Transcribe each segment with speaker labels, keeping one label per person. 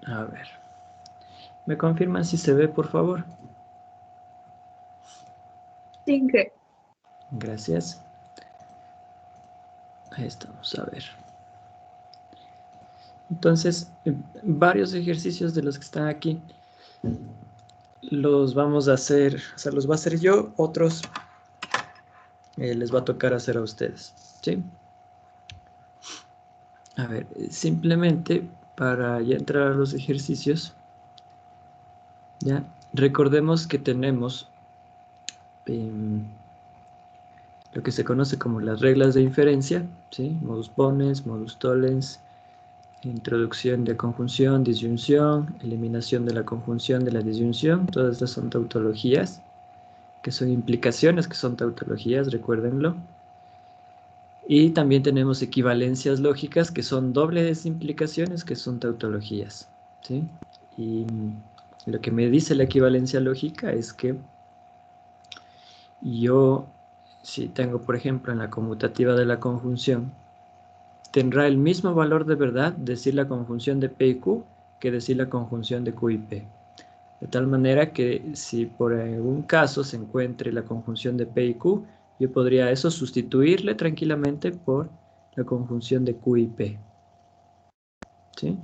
Speaker 1: A ver. ¿Me confirman si se ve, por favor?
Speaker 2: Sí,
Speaker 1: Gracias. Ahí estamos, a ver. Entonces, varios ejercicios de los que están aquí los vamos a hacer, o sea, los va a hacer yo, otros les va a tocar hacer a ustedes, ¿sí? A ver, simplemente para ya entrar a los ejercicios, ¿ya? Recordemos que tenemos lo que se conoce como las reglas de inferencia, ¿sí? Modus ponens, modus tollens, introducción de conjunción, disyunción, eliminación de la conjunción de la disyunción, todas estas son tautologías, que son implicaciones, que son tautologías, recuérdenlo. Y también tenemos equivalencias lógicas, que son dobles implicaciones, que son tautologías, ¿sí? Y lo que me dice la equivalencia lógica es que yo, si tengo, por ejemplo, en la conmutativa de la conjunción, tendrá el mismo valor de verdad decir la conjunción de P y Q que decir la conjunción de Q y P. De tal manera que si por algún caso se encuentre la conjunción de P y Q, yo podría eso sustituirle tranquilamente por la conjunción de Q y P, ¿sí?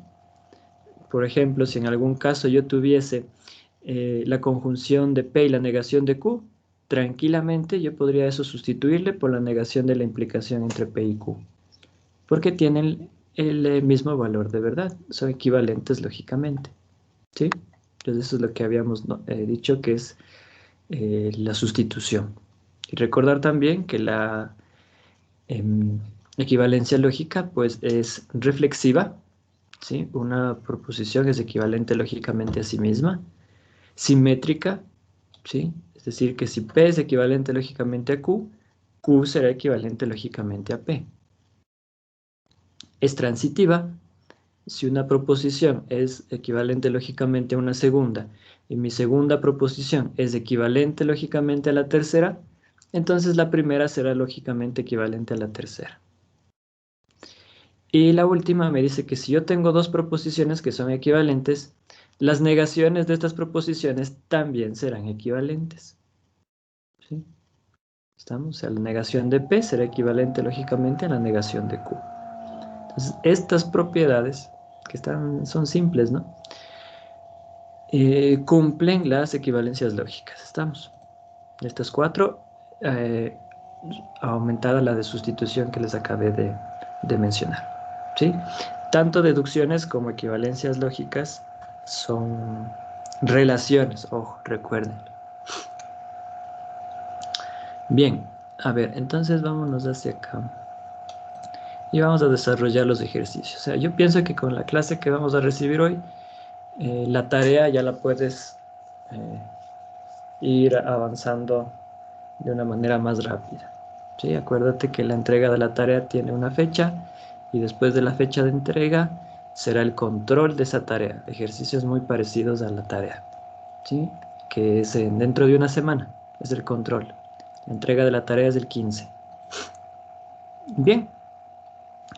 Speaker 1: Por ejemplo, si en algún caso yo tuviese la conjunción de P y la negación de Q, tranquilamente yo podría eso sustituirle por la negación de la implicación entre P y Q, porque tienen el mismo valor de verdad, son equivalentes lógicamente, ¿sí? Entonces eso es lo que habíamos dicho que es la sustitución. Y recordar también que la equivalencia lógica pues es reflexiva, ¿sí? Una proposición es equivalente lógicamente a sí misma, simétrica, ¿sí? Es decir, que si P es equivalente lógicamente a Q, Q será equivalente lógicamente a P. Es transitiva. Si una proposición es equivalente lógicamente a una segunda y mi segunda proposición es equivalente lógicamente a la tercera, entonces la primera será lógicamente equivalente a la tercera. Y la última me dice que si yo tengo dos proposiciones que son equivalentes, las negaciones de estas proposiciones también serán equivalentes, ¿sí? ¿Estamos? O sea, la negación de P será equivalente lógicamente a la negación de Q. Entonces, estas propiedades, que son simples, ¿no? Cumplen las equivalencias lógicas. Estamos. Estas cuatro, aumentada la de sustitución que les acabé de mencionar, ¿sí? Tanto deducciones como equivalencias lógicas son relaciones, ojo, recuerden. Bien, a ver, entonces vámonos hacia acá. Y vamos a desarrollar los ejercicios. O sea, yo pienso que con la clase que vamos a recibir hoy, la tarea ya la puedes ir avanzando de una manera más rápida, ¿sí? Acuérdate que la entrega de la tarea tiene una fecha y después de la fecha de entrega será el control de esa tarea. Ejercicios muy parecidos a la tarea, ¿sí? Que es dentro de una semana, es el control. La entrega de la tarea es el 15. Bien,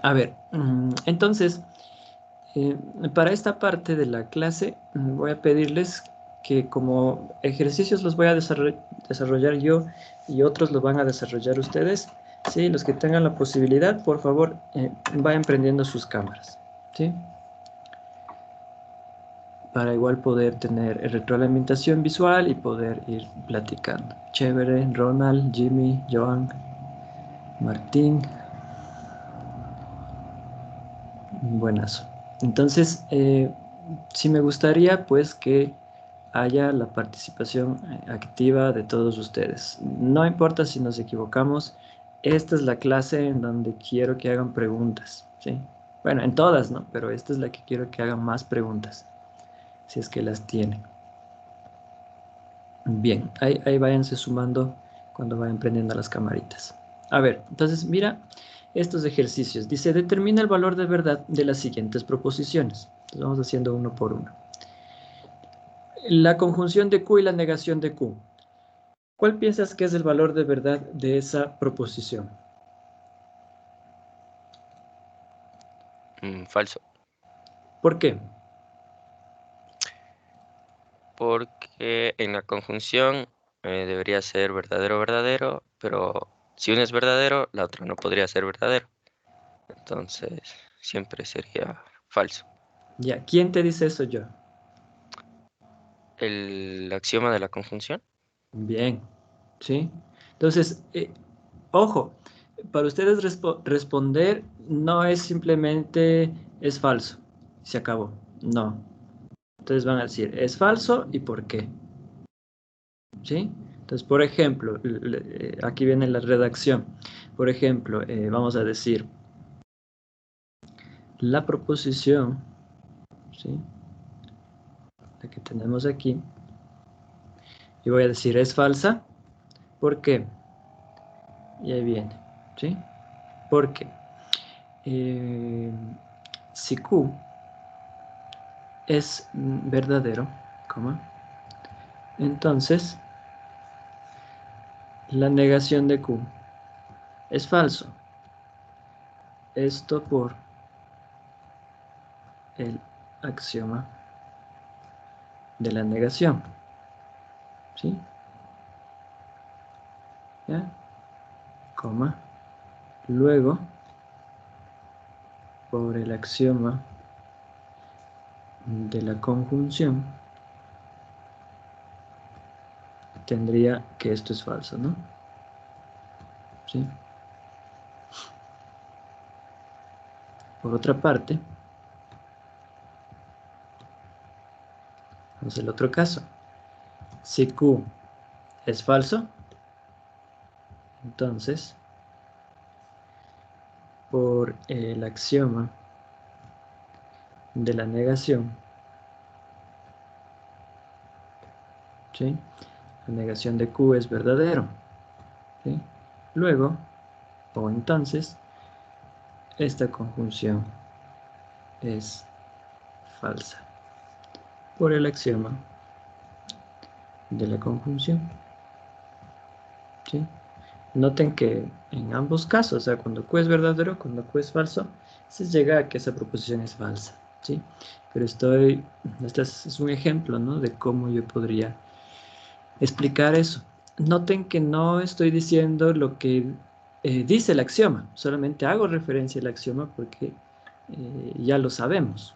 Speaker 1: a ver, entonces, para esta parte de la clase voy a pedirles que como ejercicios los voy a desarrollar yo y otros los van a desarrollar ustedes. Sí, los que tengan la posibilidad, por favor, vayan prendiendo sus cámaras, ¿sí? Para igual poder tener retroalimentación visual y poder ir platicando. Chévere, Ronald, Jimmy, Joan, Martín. Buenazo. Entonces, sí me gustaría pues que haya la participación activa de todos ustedes. No importa si nos equivocamos, esta es la clase en donde quiero que hagan preguntas, ¿sí? Bueno, en todas, ¿no? Pero esta es la que quiero que hagan más preguntas, si es que las tienen. Bien, ahí váyanse sumando cuando vayan prendiendo las camaritas. A ver, entonces mira estos ejercicios. Dice, determina el valor de verdad de las siguientes proposiciones. Entonces vamos haciendo uno por uno. La conjunción de Q y la negación de Q. ¿Cuál piensas que es el valor de verdad de esa proposición?
Speaker 3: Falso.
Speaker 1: ¿Por qué?
Speaker 2: porque en la conjunción debería ser verdadero, verdadero, pero si uno es verdadero, la otra no podría ser verdadero. Entonces, siempre sería falso.
Speaker 1: Ya, ¿quién te dice eso yo?
Speaker 2: El axioma de la conjunción.
Speaker 1: Bien, ¿sí? Entonces, ojo, para ustedes responder no es simplemente es falso, se acabó. No. Entonces van a decir es falso y por qué. ¿Sí? Entonces, por ejemplo, aquí viene la redacción. Por ejemplo, vamos a decir la proposición, ¿sí? La que tenemos aquí. Y voy a decir es falsa. ¿Por qué? Y ahí viene, ¿sí? Porque si Q es verdadero, coma, entonces la negación de Q es falso. Esto por el axioma de la negación, ¿sí? ¿Ya? Coma. Luego, por el axioma de la conjunción, tendría que esto es falso, ¿no? ¿Sí? Por otra parte, vamos al otro caso. Si Q es falso, entonces, por el axioma de la negación, ¿sí? La negación de Q es verdadero, ¿sí? Luego, o entonces, esta conjunción es falsa por el axioma de la conjunción, ¿sí? Noten que en ambos casos, o sea, cuando Q es verdadero, cuando Q es falso, se llega a que esa proposición es falsa, ¿sí? Pero este es un ejemplo, ¿no? De cómo yo podría explicar eso. Noten que no estoy diciendo lo que dice el axioma, solamente hago referencia al axioma porque ya lo sabemos,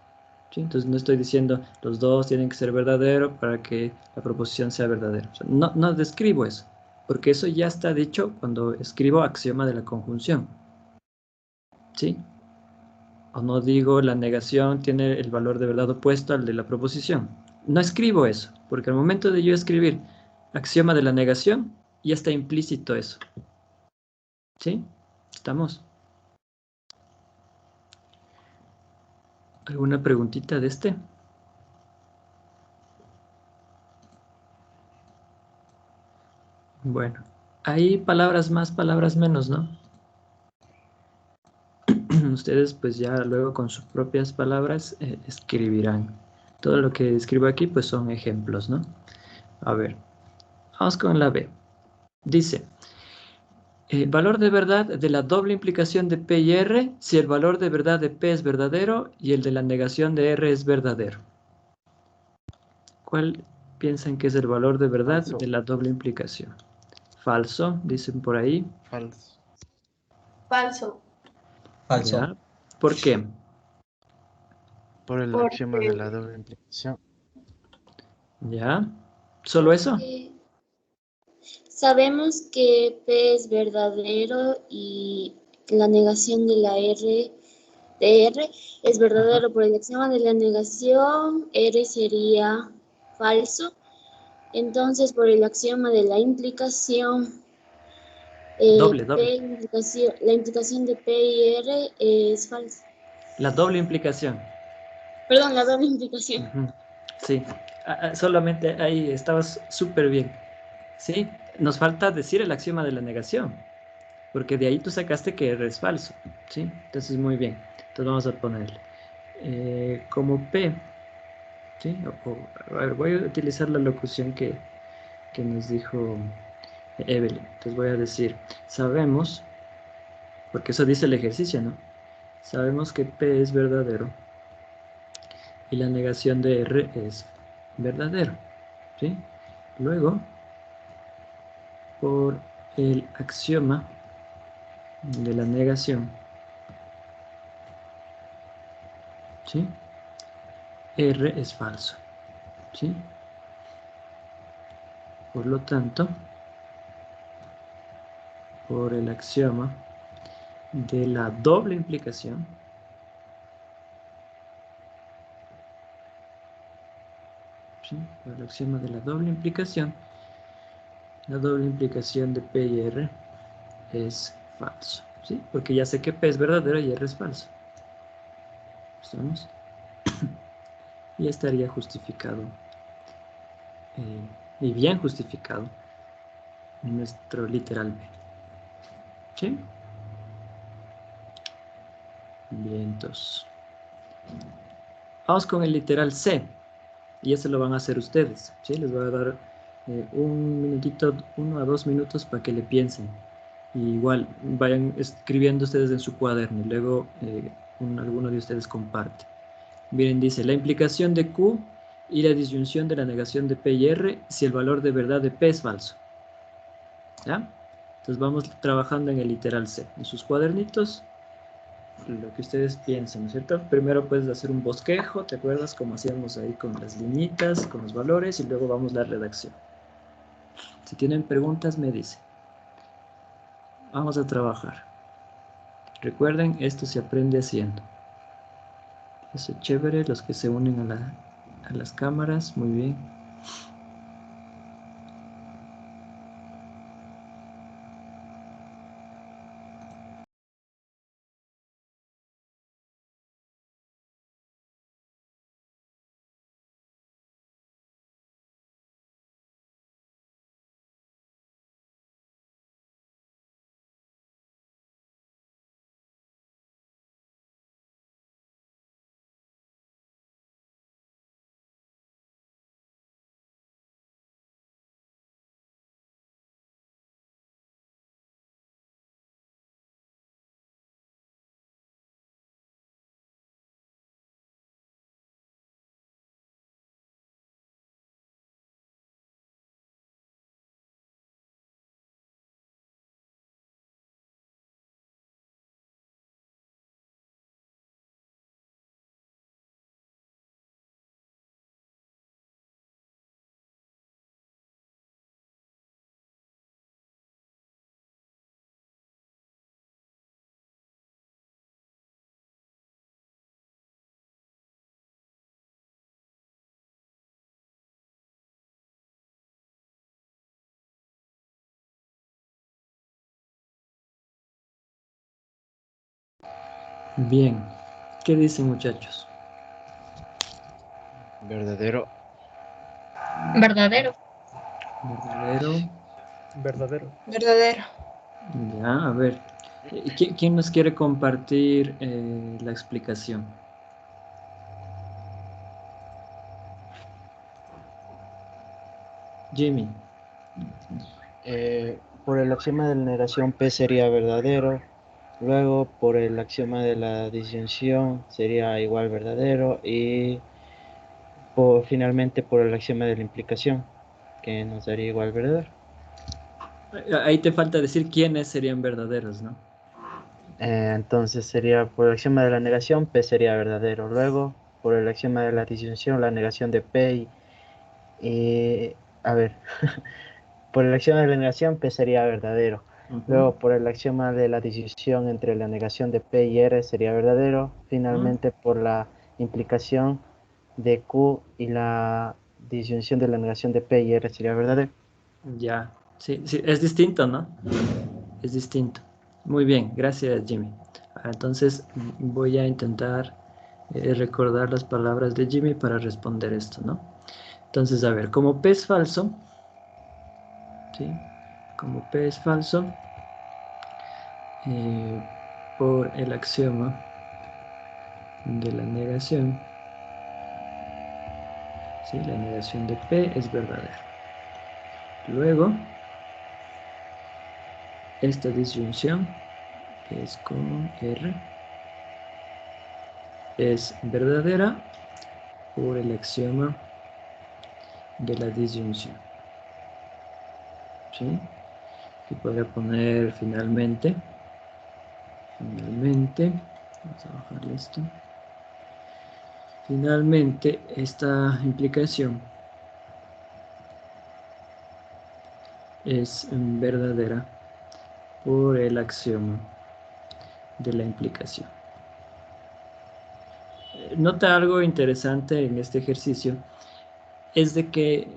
Speaker 1: ¿sí? Entonces no estoy diciendo los dos tienen que ser verdaderos para que la proposición sea verdadera. O sea, no describo eso, porque eso ya está dicho cuando escribo axioma de la conjunción, ¿sí? O no digo la negación tiene el valor de verdad opuesto al de la proposición. No escribo eso, porque al momento de yo escribir axioma de la negación, ya está implícito eso. ¿Sí? ¿Estamos? ¿Alguna preguntita de este? Bueno, hay palabras más, palabras menos, ¿no? Ustedes pues ya luego con sus propias palabras escribirán. Todo lo que escribo aquí pues son ejemplos, ¿no? A ver, vamos con la B. Dice, valor de verdad de la doble implicación de P y R si el valor de verdad de P es verdadero y el de la negación de R es verdadero. ¿Cuál piensan que es el valor de verdad
Speaker 3: Falso.
Speaker 1: de la doble implicación? Falso, dicen por ahí.
Speaker 3: Falso.
Speaker 4: Falso,
Speaker 1: ¿Ya? ¿Por qué?
Speaker 3: Por el axioma de
Speaker 4: porque,
Speaker 3: la doble implicación.
Speaker 1: ¿Ya? ¿Solo eso?
Speaker 4: porque sabemos que P es verdadero y la negación de la R es
Speaker 1: Ajá.
Speaker 4: verdadero. Por el axioma de la negación, R sería falso. Entonces, por el axioma de la implicación,
Speaker 1: Doble, doble.
Speaker 4: la implicación de P y R es falsa.
Speaker 1: La doble implicación.
Speaker 4: Perdón, la doble implicación.
Speaker 1: Ujú. Sí. Solamente ahí estabas súper bien. ¿Sí? Nos falta decir el axioma de la negación, porque de ahí tú sacaste que R es falso. ¿Sí? Entonces, muy bien. Entonces vamos a ponerle. Como P, ¿sí? A ver, voy a utilizar la locución que nos dijo Evelyn. Entonces voy a decir, sabemos, porque eso dice el ejercicio, ¿no? Sabemos que P es verdadero y la negación de R es verdadero. ¿sí? Luego, por el axioma de la negación, ¿sí? R es falso, ¿sí? Por lo tanto, por el axioma de la doble implicación, ¿sí? Por el axioma de la doble implicación de P y R es falso, ¿sí? Porque ya sé que P es verdadero y R es falso. ¿Estamos? Y estaría justificado, y bien justificado, nuestro literal B. ¿Sí? Bien, entonces. Vamos con el literal C. Y eso lo van a hacer ustedes. ¿Sí? Les voy a dar un minutito, 1 a 2 minutos para que le piensen. Y igual vayan escribiendo ustedes en su cuaderno. Y luego alguno de ustedes comparte. Miren, dice, la implicación de Q y la disyunción de la negación de P y R si el valor de verdad de P es falso. ¿Ya? Entonces vamos trabajando en el literal C. En sus cuadernitos, lo que ustedes piensen, ¿no es cierto? Primero puedes hacer un bosquejo, ¿te acuerdas? Como hacíamos ahí con las liñitas, con los valores, y luego vamos a la redacción. Si tienen preguntas, me dicen. Vamos a trabajar. Recuerden, esto se aprende haciendo. Eso es chévere, los que se unen a las cámaras, muy bien. Bien, ¿qué dicen, muchachos?
Speaker 3: Verdadero.
Speaker 5: Verdadero.
Speaker 1: Verdadero.
Speaker 6: Verdadero.
Speaker 5: Verdadero.
Speaker 1: Ya, a ver. ¿Quién nos quiere compartir la explicación? Jimmy.
Speaker 3: Por el axioma de la negación P sería verdadero. Luego, por el axioma de la disyunción sería igual verdadero. Y finalmente por el axioma de la implicación, que nos daría igual verdadero.
Speaker 1: Ahí te falta decir quiénes serían verdaderos, ¿no?
Speaker 3: Entonces sería por el axioma de la negación, P sería verdadero. Luego, por el axioma de la disyunción, la negación de P a ver, por el axioma de la negación, P sería verdadero. Luego, por el axioma de la disyunción entre la negación de P y R sería verdadero. Finalmente, por la implicación de Q y la disyunción de la negación de P y R sería verdadero.
Speaker 1: Ya, sí, sí, es distinto, ¿no? Es distinto. Muy bien, gracias, Jimmy. Entonces voy a intentar recordar las palabras de Jimmy para responder esto, ¿no? Entonces, a ver, como P es falso, ¿sí? Como P es falso, por el axioma de la negación, ¿sí? La negación de P es verdadera. Luego, esta disyunción, que es con R, es verdadera por el axioma de la disyunción. ¿Sí? Aquí podría poner finalmente. Finalmente. Vamos a bajarle esto. Finalmente, esta implicación es verdadera por el axioma de la implicación. Nota algo interesante en este ejercicio, es de que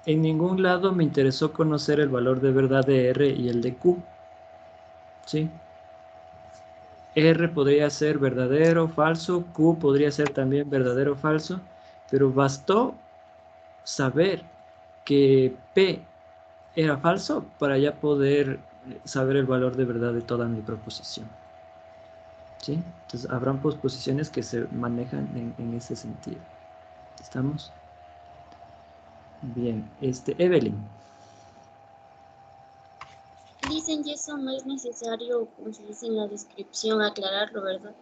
Speaker 1: en ningún lado me interesó conocer el valor de verdad de R y el de Q. ¿Sí? R podría ser verdadero, falso, Q podría ser también verdadero, falso, pero bastó saber que P era falso para ya poder saber el valor de verdad de toda mi proposición. ¿Sí? Entonces habrán posposiciones que se manejan en ese sentido. ¿Estamos? Bien, Evelyn.
Speaker 4: Dicen que eso no es necesario, como se dice en la descripción, aclararlo, ¿verdad?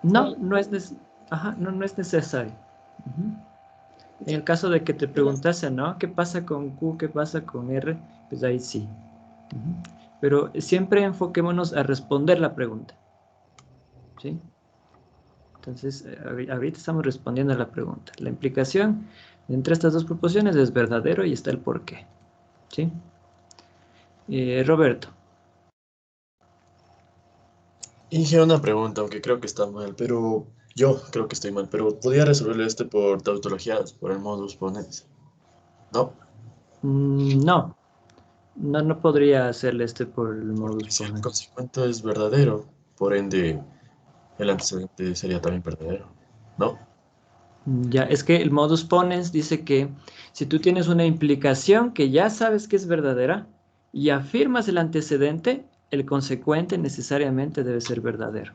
Speaker 1: No,
Speaker 4: Soy-
Speaker 1: no es necesario. Ujú. En
Speaker 4: Ya,
Speaker 1: el caso de que te
Speaker 4: ya basta.
Speaker 1: preguntase, ¿no? ¿Qué pasa con Q? ¿Qué pasa con R? Pues ahí sí. Ujú. Pero siempre enfoquémonos a responder la pregunta. ¿Sí? Entonces, ahorita estamos respondiendo a la pregunta. La implicación entre estas dos proposiciones es verdadero y está el porqué. ¿Sí? Roberto.
Speaker 6: Inge, una pregunta, aunque creo que está mal, pero yo creo que estoy mal, pero ¿podría resolverle por tautologías, por el modus ponens? ¿No?
Speaker 1: No, no podría hacerle por el modus
Speaker 6: Porque si el
Speaker 1: ponens.
Speaker 6: consecuente es verdadero, por ende, el antecedente sería también verdadero, ¿no?
Speaker 1: Ya, es que el modus ponens dice que si tú tienes una implicación que ya sabes que es verdadera y afirmas el antecedente, el consecuente necesariamente debe ser verdadero.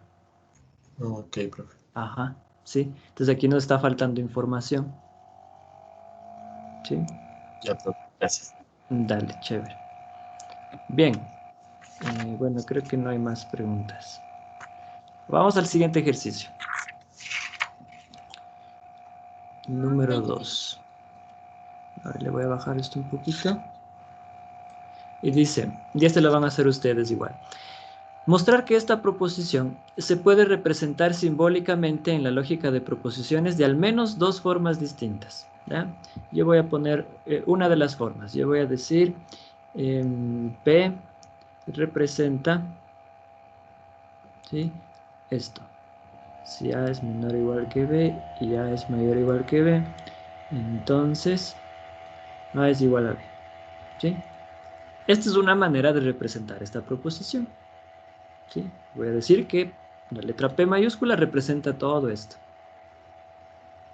Speaker 6: Ok, profe.
Speaker 1: Ajá, sí. Entonces aquí nos está faltando información. ¿Sí?
Speaker 6: Ya, profe. Gracias.
Speaker 1: Dale, chévere. Bien. Bueno, creo que no hay más preguntas. Vamos al siguiente ejercicio. Número 2. A ver, le voy a bajar esto un poquito. Y dice, y lo van a hacer ustedes igual. Mostrar que esta proposición se puede representar simbólicamente en la lógica de proposiciones de al menos dos formas distintas. ¿Ya? Yo voy a poner una de las formas. Yo voy a decir P representa, ¿sí? Esto. Si A es menor o igual que B y A es mayor o igual que B, entonces A es igual a B. ¿Sí? Esta es una manera de representar esta proposición. ¿Sí? Voy a decir que la letra P mayúscula representa todo esto.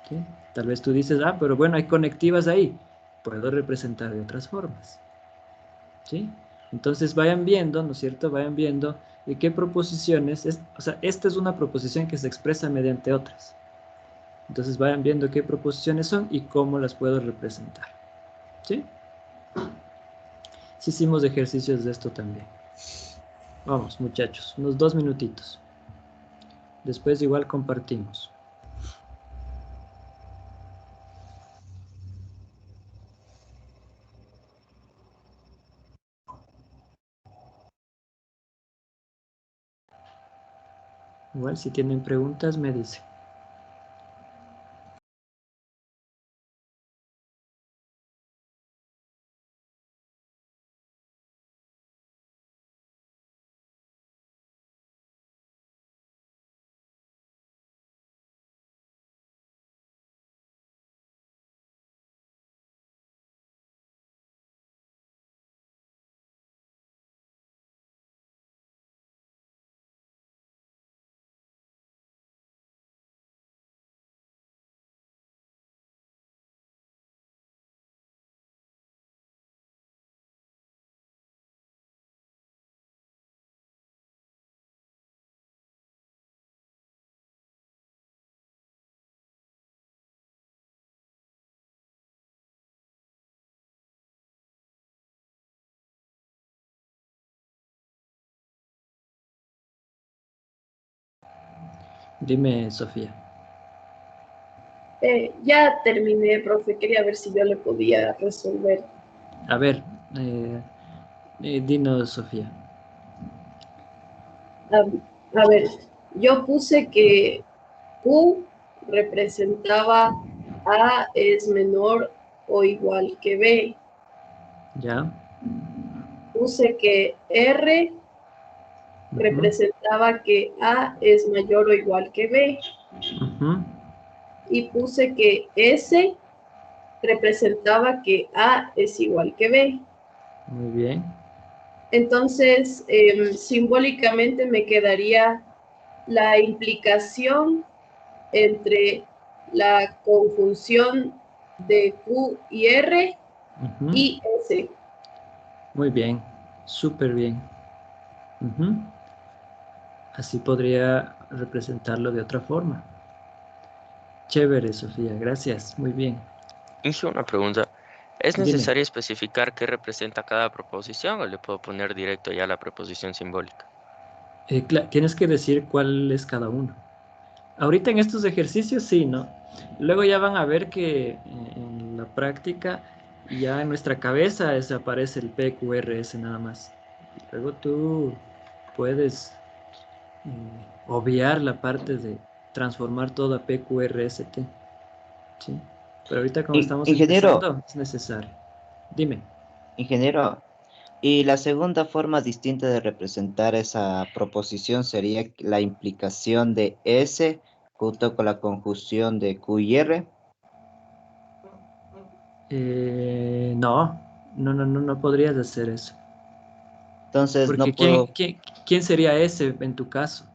Speaker 1: ¿Sí? Tal vez tú dices, pero bueno, hay conectivas ahí. Puedo representar de otras formas. ¿Sí? Entonces vayan viendo, ¿no es cierto? Vayan viendo de qué proposiciones, o sea, esta es una proposición que se expresa mediante otras. Entonces vayan viendo qué proposiciones son y cómo las puedo representar. ¿Sí? Sí hicimos ejercicios de esto también. Vamos, muchachos, unos 2 minutitos. Después igual compartimos. Igual si tienen preguntas me dicen. Dime, Sofía.
Speaker 7: Ya terminé, profe. Quería ver si yo le podía resolver.
Speaker 1: A ver, dinos, Sofía.
Speaker 7: A ver, yo puse que Q representaba A es menor o igual que B.
Speaker 1: ¿Ya?
Speaker 7: Puse que R
Speaker 1: Ujú,
Speaker 7: representaba que A es mayor o igual que B.
Speaker 1: ujú.
Speaker 7: Y puse que S representaba que A es igual que B.
Speaker 1: Muy bien.
Speaker 7: Entonces, simbólicamente me quedaría la implicación entre la conjunción de Q y R
Speaker 1: Ujú.
Speaker 7: y S.
Speaker 1: Muy bien. Súper bien. Ujú. Así podría representarlo de otra forma. Chévere, Sofía. Gracias. Muy bien.
Speaker 2: Inge, una pregunta. ¿Es
Speaker 1: Dime.
Speaker 2: necesario especificar qué representa cada proposición o le puedo poner directo ya la proposición simbólica?
Speaker 1: Tienes que decir cuál es cada uno. Ahorita en estos ejercicios sí, ¿no? Luego ya van a ver que en la práctica ya en nuestra cabeza desaparece el PQRS nada más. Luego tú puedes obviar la parte de transformar todo a PQRST, ¿sí? Pero ahorita como estamos
Speaker 8: Ingeniero,
Speaker 1: empezando es necesario. Dime.
Speaker 8: ingeniero, y la segunda forma distinta de representar esa proposición sería la implicación de S junto con la conjunción de Q y R.
Speaker 1: No, no podrías hacer eso.
Speaker 8: Entonces
Speaker 1: Porque
Speaker 8: no puedo,
Speaker 1: ¿quién sería ese en tu caso?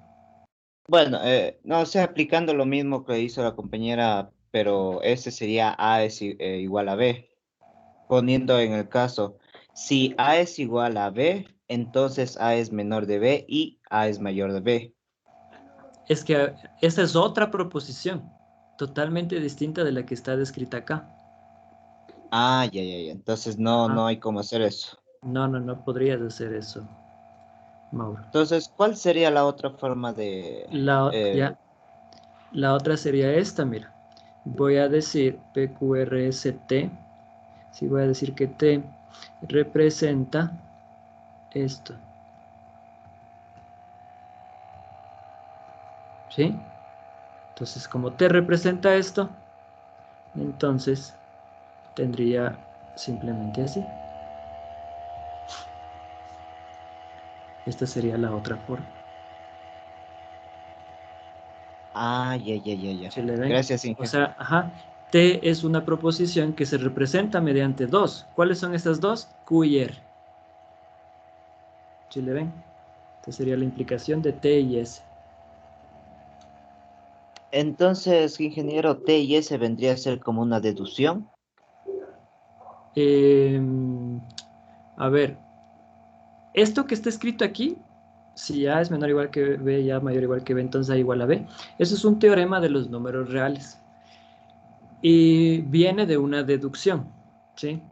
Speaker 8: bueno, no, o sea, aplicando lo mismo que hizo la compañera, pero S sería A es igual a B. Poniendo en el caso, si A es igual a B, entonces A es menor de B y A es mayor de B.
Speaker 1: Es que esa es otra proposición, totalmente distinta de la que está descrita acá.
Speaker 8: Ah, ya. Entonces no,
Speaker 1: Ajá.
Speaker 8: no hay cómo hacer eso.
Speaker 1: No podrías hacer eso, Mauro.
Speaker 8: Entonces, ¿cuál sería la otra forma de...
Speaker 1: Ya, la otra sería esta, mira. Voy a decir PQRST, sí voy a decir que T representa esto, ¿sí? Entonces, como T representa esto, entonces tendría simplemente así. Esta sería la otra forma.
Speaker 8: Ah, ya.
Speaker 1: ¿Se le ven?
Speaker 8: Gracias,
Speaker 1: O
Speaker 8: Inge.
Speaker 1: sea, ajá, T es una proposición que se representa mediante dos. ¿Cuáles son estas dos? Q y R. ¿Se le ven? Esta sería la implicación de T y S.
Speaker 8: Entonces, ingeniero, T y S vendría a ser como una deducción.
Speaker 1: Eh, a ver, esto que está escrito aquí, si A es menor o igual que B y A mayor o igual que B, entonces A igual a B. Eso es un teorema de los números reales. Y viene de una deducción, ¿sí?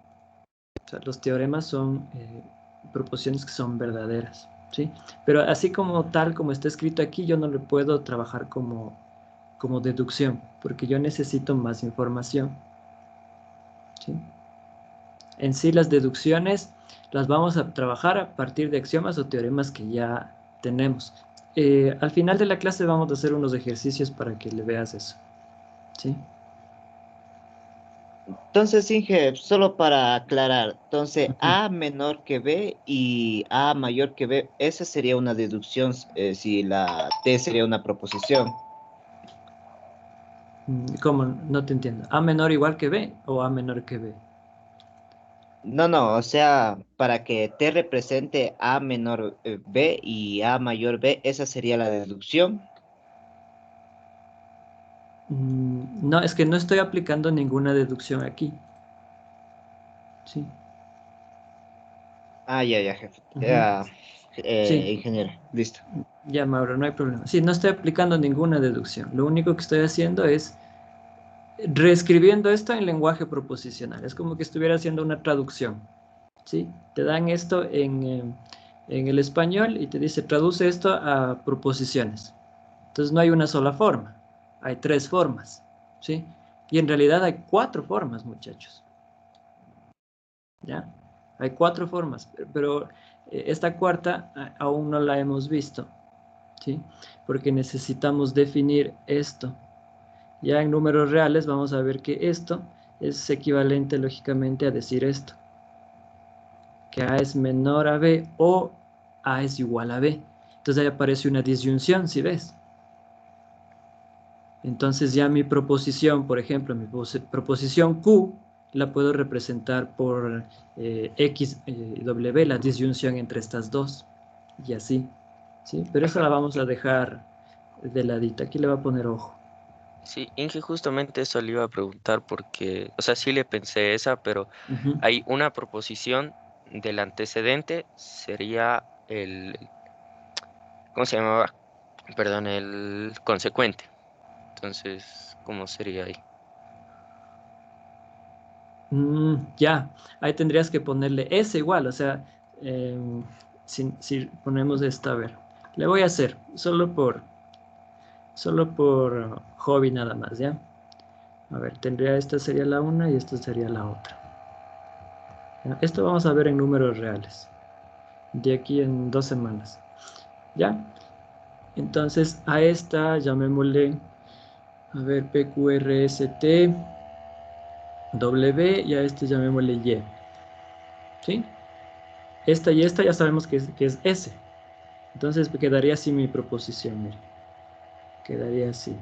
Speaker 1: O sea, los teoremas son proposiciones que son verdaderas, ¿sí? Pero así como tal, como está escrito aquí, yo no lo puedo trabajar como deducción, porque yo necesito más información, ¿sí? En sí, las deducciones las vamos a trabajar a partir de axiomas o teoremas que ya tenemos. Al final de la clase vamos a hacer unos ejercicios para que le veas eso, ¿sí?
Speaker 8: Entonces, Inge, solo para aclarar, entonces
Speaker 1: Ujú.
Speaker 8: A menor que B y A mayor que B, esa sería una deducción si la T sería una proposición.
Speaker 1: ¿Cómo? No te entiendo. ¿A menor igual que B o A menor que B?
Speaker 8: No, o sea, para que T represente A menor B y A mayor B, esa sería la deducción.
Speaker 1: No, es que no estoy aplicando ninguna deducción aquí. Sí.
Speaker 8: Ah, ya, jefe.
Speaker 1: Ujú. Sí,
Speaker 8: Ingeniero, listo.
Speaker 1: ya, Mauro, no hay problema. Sí, no estoy aplicando ninguna deducción. Lo único que estoy haciendo es reescribiendo esto en lenguaje proposicional. Es como que estuviera haciendo una traducción. ¿Sí? Te dan esto en el español y te dice traduce esto a proposiciones. Entonces no hay una sola forma, hay tres formas. ¿Sí? Y en realidad hay 4 formas, muchachos. ¿Ya? Hay 4 formas, pero esta cuarta aún no la hemos visto, ¿sí? Porque necesitamos definir esto. Ya en números reales vamos a ver que esto es equivalente lógicamente a decir esto. Que A es menor a B o A es igual a B. Entonces ahí aparece una disyunción, ¿sí ves? Entonces ya mi proposición, por ejemplo, mi proposición Q, la puedo representar por X y W, la disyunción entre estas dos, y así, ¿sí? Pero esa la vamos a dejar de ladito, aquí le voy a poner ojo.
Speaker 2: Sí, Inge, justamente eso le iba a preguntar porque, o sea, sí le pensé esa, pero
Speaker 1: Ujú.
Speaker 2: hay una proposición del antecedente, sería ¿cómo se llamaba? Perdón, el consecuente. Entonces, ¿cómo sería ahí?
Speaker 1: Ya, ahí tendrías que ponerle S igual, o sea, si ponemos esta, a ver, le voy a hacer, solo por hobby nada más, ¿ya? A ver, tendría, esta sería la una y esta sería la otra. ¿Ya? Esto vamos a ver en números reales, de aquí en 2 semanas, ¿ya? Entonces, a esta llamémosle, a ver, PQRST, W, y a este llamémosle Y, ¿sí? Esta y esta ya sabemos que es S. Entonces quedaría así mi proposición, mire. Quedaría así.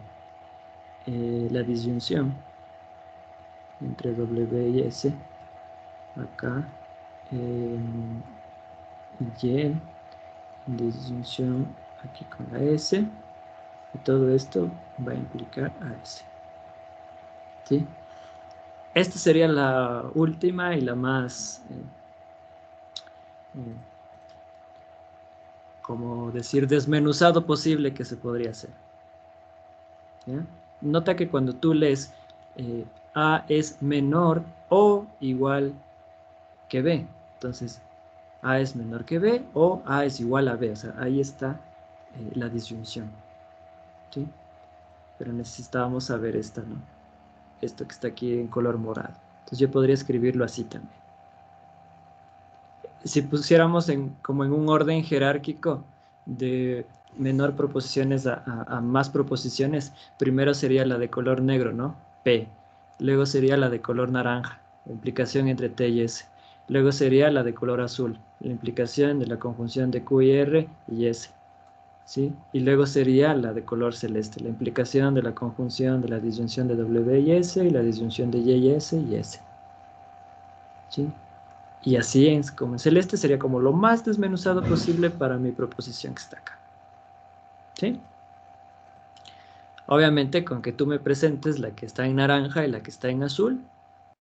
Speaker 1: La disyunción entre W y S, acá, Y, disyunción aquí con la S, y todo esto va a implicar a S. ¿Sí? Esta sería la última y la más, como decir, desmenuzado posible que se podría hacer. ¿Ya? Nota que cuando tú lees A es menor o igual que B, entonces A es menor que B o A es igual a B, o sea, ahí está la disyunción, ¿sí? Pero necesitábamos saber esta, ¿no? Esto que está aquí en color morado. Entonces yo podría escribirlo así también. Si pusiéramos como en un orden jerárquico de menor proposiciones a más proposiciones, primero sería la de color negro, ¿no? P. Luego sería la de color naranja, la implicación entre T y S. Luego sería la de color azul, la implicación de la conjunción de Q y R y S. ¿Sí? Y luego sería la de color celeste, la implicación de la conjunción de la disyunción de W y S y la disyunción de Y, S y S. ¿Sí? Y así es, como en celeste sería como lo más desmenuzado posible para mi proposición que está acá. ¿Sí? Obviamente con que tú me presentes la que está en naranja y la que está en azul,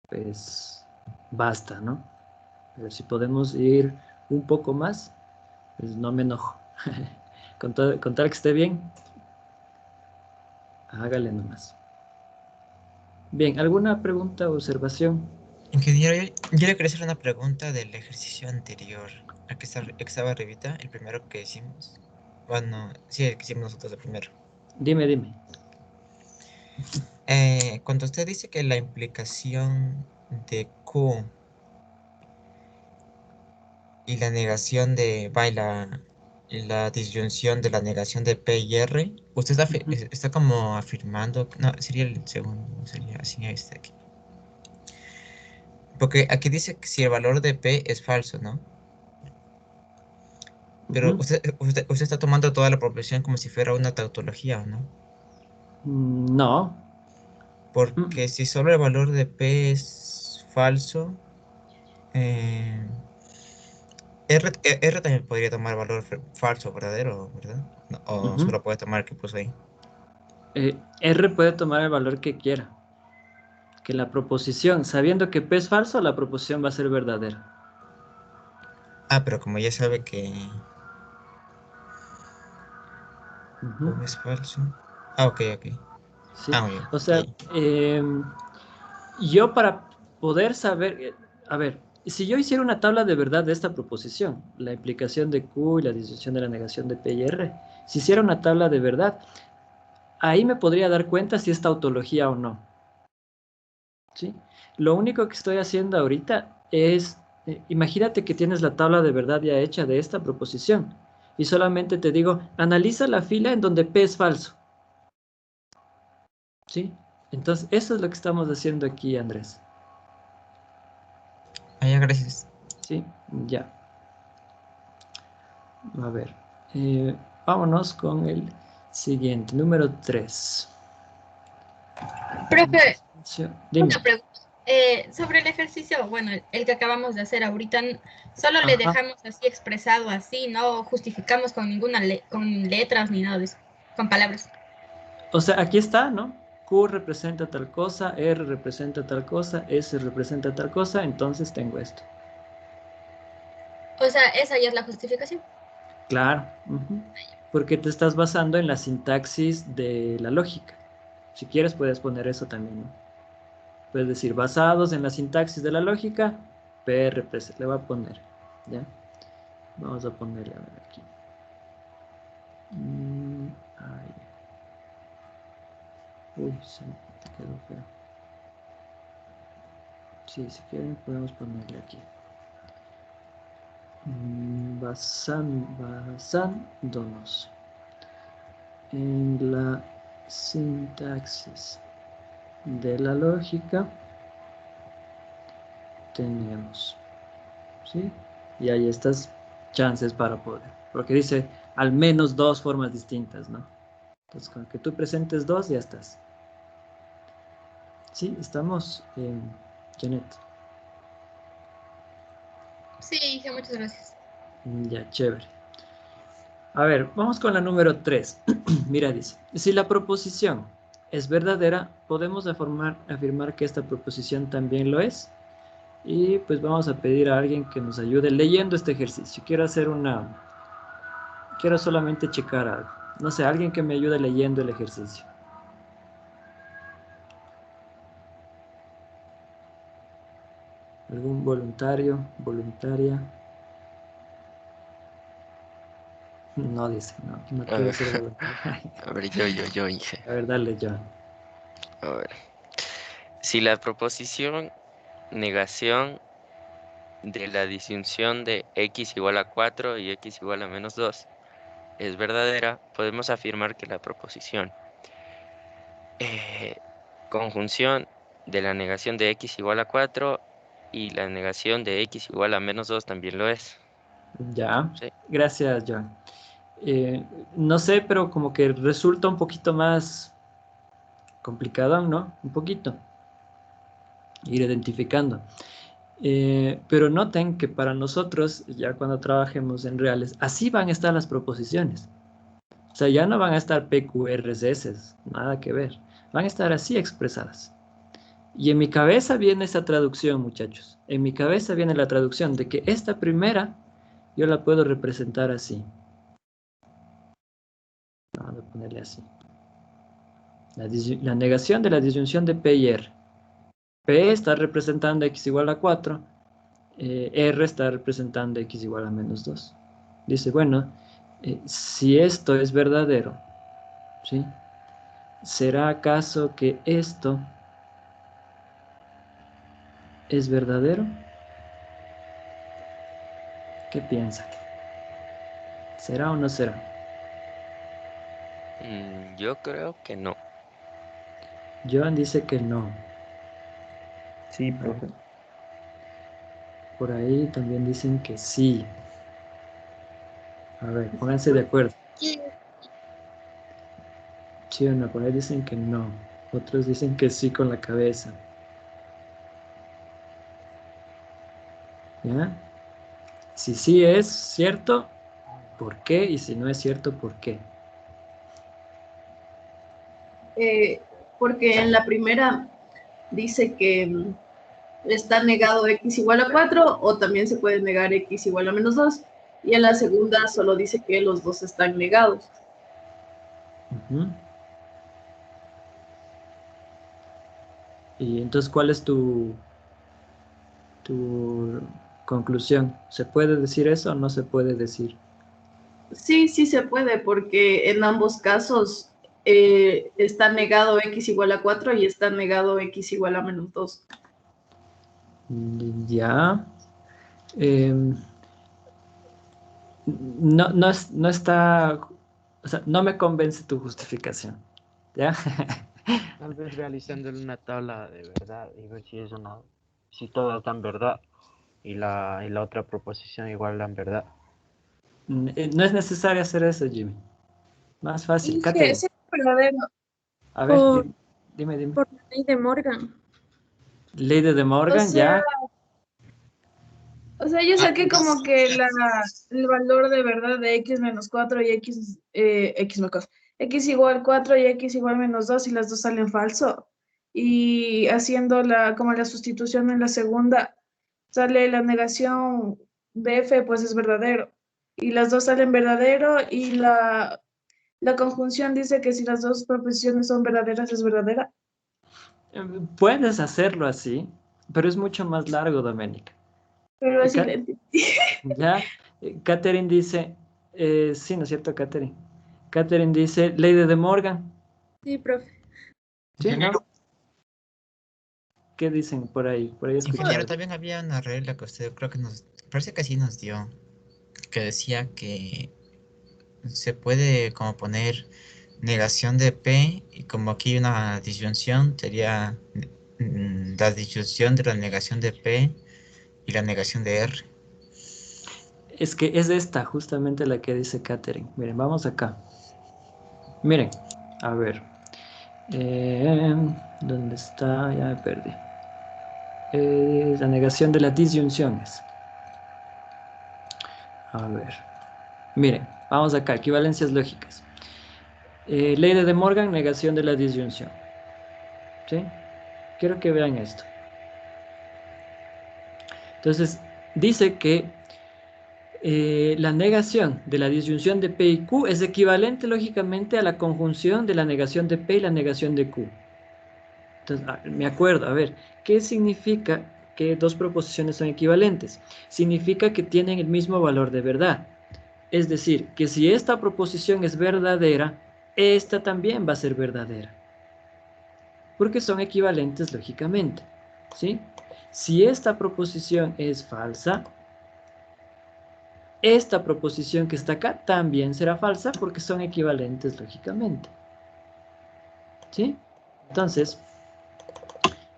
Speaker 1: pues basta, ¿no? Pero si podemos ir un poco más, pues no me enojo. Con tal que esté bien, hágale nomás. Bien, ¿alguna pregunta o observación?
Speaker 9: Ingeniero, yo le quería hacer una pregunta del ejercicio anterior, al que estaba arribita, el primero que hicimos. Bueno, sí, el que hicimos nosotros el primero.
Speaker 1: Dime.
Speaker 9: Cuando usted dice que la implicación de Q y la negación de, la disyunción de la negación de P y R, usted está como afirmando, no, sería el segundo, sería así, este aquí. Porque aquí dice que si el valor de P es falso, ¿no? Pero usted está tomando toda la proposición como si fuera una tautología, ¿o no?
Speaker 1: No.
Speaker 9: Porque si solo el valor de P es falso, R también podría tomar valor falso, verdadero, ¿verdad? No, o solo puede tomar el que puso ahí.
Speaker 1: R puede tomar el valor que quiera. Que la proposición, sabiendo que P es falso, la proposición va a ser verdadera.
Speaker 9: Ah, pero como ya sabe que Q es falso. Ah, ok.
Speaker 1: ¿Sí?
Speaker 9: Ah, muy bien.
Speaker 1: O sea, yo para poder saber, a ver, si yo hiciera una tabla de verdad de esta proposición, la implicación de Q y la disyunción de la negación de P y R, si hiciera una tabla de verdad, ahí me podría dar cuenta si es tautología o no. ¿sí? Lo único que estoy haciendo ahorita es, imagínate que tienes la tabla de verdad ya hecha de esta proposición y solamente te digo, analiza la fila en donde P es falso, ¿sí? Entonces, eso es lo que estamos haciendo aquí, Andrés.
Speaker 9: Ah, ya, gracias.
Speaker 1: Sí, ya. A ver, vámonos con el siguiente, número 3.
Speaker 5: Profe,
Speaker 1: Dime.
Speaker 5: una pregunta. Sobre el ejercicio, bueno, el que acabamos de hacer ahorita, solo le
Speaker 1: Ajá.
Speaker 5: dejamos así expresado así, no justificamos con ninguna con letras ni nada de eso, con palabras.
Speaker 1: O sea, aquí está, ¿no? Q representa tal cosa, R representa tal cosa, S representa tal cosa, entonces tengo esto.
Speaker 5: O sea, esa ya es la justificación.
Speaker 1: Claro, porque te estás basando en la sintaxis de la lógica. Si quieres puedes poner eso también, ¿no? Puedes decir, basados en la sintaxis de la lógica, P representa, le voy a poner, ¿ya? Vamos a ponerle, a ver aquí. Ahí. Uy, se me quedó feo. Sí, si quieren podemos ponerle aquí. Basándonos en la sintaxis de la lógica tenemos, ¿sí? Y hay estas chances para poder, porque dice al menos dos formas distintas, ¿no? Entonces con que tú presentes dos ya estás. Sí, estamos, Janet.
Speaker 5: Sí, muchas gracias.
Speaker 1: Ya, chévere. A ver, vamos con la número 3. Mira, dice, si la proposición es verdadera, podemos afirmar que esta proposición también lo es. Y pues vamos a pedir a alguien que nos ayude leyendo este ejercicio. Quiero solamente checar algo. No sé, alguien que me ayude leyendo el ejercicio. ¿Algún voluntario, voluntaria? No dice, no quiere ser voluntario.
Speaker 2: A ver, yo, Inge.
Speaker 1: A ver, dale, John.
Speaker 2: A ver. Si la proposición negación de la disyunción de x igual a 4 y x igual a menos 2 es verdadera, podemos afirmar que la proposición conjunción de la negación de x igual a 4 y la negación de x igual a menos 2 también lo es.
Speaker 1: Ya,
Speaker 2: ¿Sí?
Speaker 1: gracias, John. No sé, pero como que resulta un poquito más complicado, ¿no? Un poquito. Ir identificando. Pero noten que para nosotros, ya cuando trabajemos en reales, así van a estar las proposiciones. O sea, ya no van a estar PQRS, nada que ver. Van a estar así expresadas. Y en mi cabeza viene esa traducción, muchachos. En mi cabeza viene la traducción de que esta primera yo la puedo representar así. Vamos a ponerle así. La negación de la disyunción de P y R. P está representando x igual a 4. R está representando x igual a menos 2. Dice, bueno, si esto es verdadero, ¿sí? ¿Será acaso que esto es verdadero? ¿Qué piensan? ¿Será o no será?
Speaker 2: Yo creo que no.
Speaker 1: Joan dice que no.
Speaker 3: Sí, profe.
Speaker 1: Por ahí también dicen que sí. A ver, pónganse de acuerdo. Sí o no, por ahí dicen que no. Otros dicen que sí con la cabeza. ¿Ya? Si sí es cierto, ¿por qué? Y si no es cierto, ¿por qué?
Speaker 7: Porque en la primera dice que está negado x igual a 4 o también se puede negar x igual a menos 2. Y en la segunda solo dice que los dos están negados.
Speaker 1: Y entonces, ¿cuál es tu conclusión? ¿Se puede decir eso o no se puede decir?
Speaker 7: Sí, sí se puede, porque en ambos casos está negado x igual a 4 y está negado x igual a menos 2.
Speaker 1: Ya. No está, o sea, no me convence tu justificación. ¿Ya?
Speaker 3: Tal vez realizándole una tabla de verdad y ver si es una, si todas dan verdad y la otra proposición igual dan verdad.
Speaker 1: No es necesario hacer eso, Jimmy. Más fácil.
Speaker 10: Dije,
Speaker 1: Catherine,
Speaker 10: ese es verdadero
Speaker 1: a ver,
Speaker 10: por,
Speaker 1: dime.
Speaker 10: por la ley de Morgan.
Speaker 1: Ley de De
Speaker 10: O
Speaker 1: Morgan,
Speaker 10: sea,
Speaker 1: ya.
Speaker 10: yo saqué como que el valor de verdad de x menos 4 y x igual 4 y x igual menos 2 y las dos salen falso. Y haciendo como la sustitución en la segunda, sale la negación de f, pues es verdadero. Y las dos salen verdadero y la conjunción dice que si las dos proposiciones son verdaderas, es verdadera.
Speaker 1: Puedes hacerlo así, pero es mucho más largo, Doménica.
Speaker 10: Pero así
Speaker 1: Ca-
Speaker 10: le entendí.
Speaker 1: Ya, Catherine dice, sí, ¿no es cierto, Catherine? Catherine dice, ley de De Morgan.
Speaker 10: Sí, profe.
Speaker 1: ¿Sí, no? ¿Qué dicen por ahí? Por ahí escuché
Speaker 9: Ingeniero,
Speaker 1: algo.
Speaker 9: también había una regla que usted creo que parece que sí nos dio, que decía que se puede como poner negación de P y como aquí hay una disyunción, sería la disyunción de la negación de P y la negación de R.
Speaker 1: Es que es esta justamente la que dice Catherine. Miren, vamos acá. Miren, a ver. ¿Dónde está? Ya me perdí. La negación de las disyunciones. A ver. Miren, vamos acá. Equivalencias lógicas. Ley de De Morgan, negación de la disyunción. ¿Sí? Quiero que vean esto. Entonces, dice que la negación de la disyunción de P y Q es equivalente lógicamente a la conjunción de la negación de P y la negación de Q. Entonces, me acuerdo, a ver, ¿qué significa que dos proposiciones son equivalentes? Significa que tienen el mismo valor de verdad. Es decir, que si esta proposición es verdadera, esta también va a ser verdadera. Porque son equivalentes lógicamente. ¿Sí? Si esta proposición es falsa, esta proposición que está acá también será falsa porque son equivalentes lógicamente. ¿Sí? Entonces,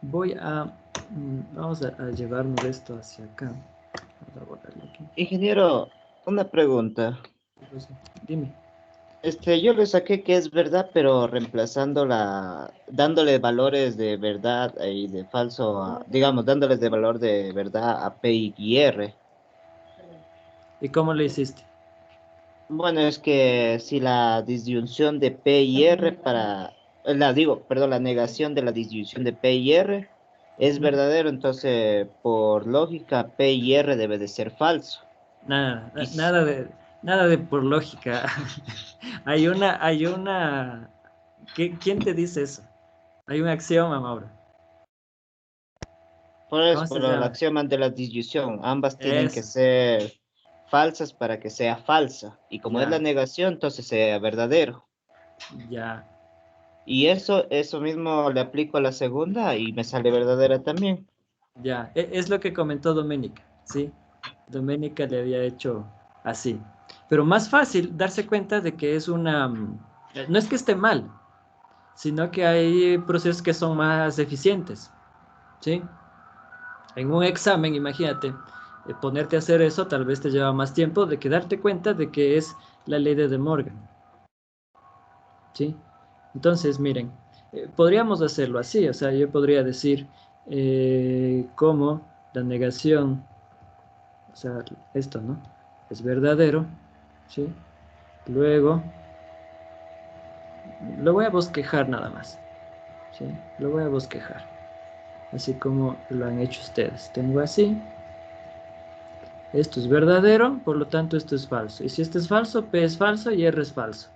Speaker 1: vamos a llevarnos esto hacia acá. Vamos a borrarlo aquí.
Speaker 8: Ingeniero, una pregunta.
Speaker 1: Dime.
Speaker 8: Yo le saqué que es verdad, pero dándole valores de verdad y de falso, digamos, dándoles de valor de verdad a P y R.
Speaker 1: ¿Y cómo lo hiciste?
Speaker 8: Bueno, es que si la disyunción de P y R la negación de la disyunción de P y R es verdadero, entonces por lógica P y R debe de ser falso.
Speaker 1: Nada,
Speaker 8: Y s-
Speaker 1: nada de por lógica. Hay una. ¿Quién te dice eso? Hay un axioma, Mauro.
Speaker 8: por
Speaker 1: ¿Cómo
Speaker 8: eso,
Speaker 1: se
Speaker 8: por el
Speaker 1: llama?
Speaker 8: axioma de la disyunción, ambas tienen que
Speaker 1: Eso,
Speaker 8: ser falsas para que sea falsa. Y como es la
Speaker 1: ya,
Speaker 8: negación, entonces sea verdadero.
Speaker 1: ya.
Speaker 8: Y eso mismo le aplico a la segunda y me sale verdadera también.
Speaker 1: Ya, es lo que comentó Doménica, ¿sí? Doménica le había hecho así. Pero más fácil darse cuenta de que es no es que esté mal, sino que hay procesos que son más eficientes, ¿sí? En un examen, imagínate, ponerte a hacer eso tal vez te lleva más tiempo de que darte cuenta de que es la ley de De Morgan, ¿sí? Entonces, miren, podríamos hacerlo así, o sea, yo podría decir como la negación, o sea, esto, ¿no? Es verdadero, ¿sí? Luego, lo voy a bosquejar nada más, ¿sí? Lo voy a bosquejar, así como lo han hecho ustedes. Tengo así, esto es verdadero, por lo tanto esto es falso. Y si esto es falso, P es falso y R es falso.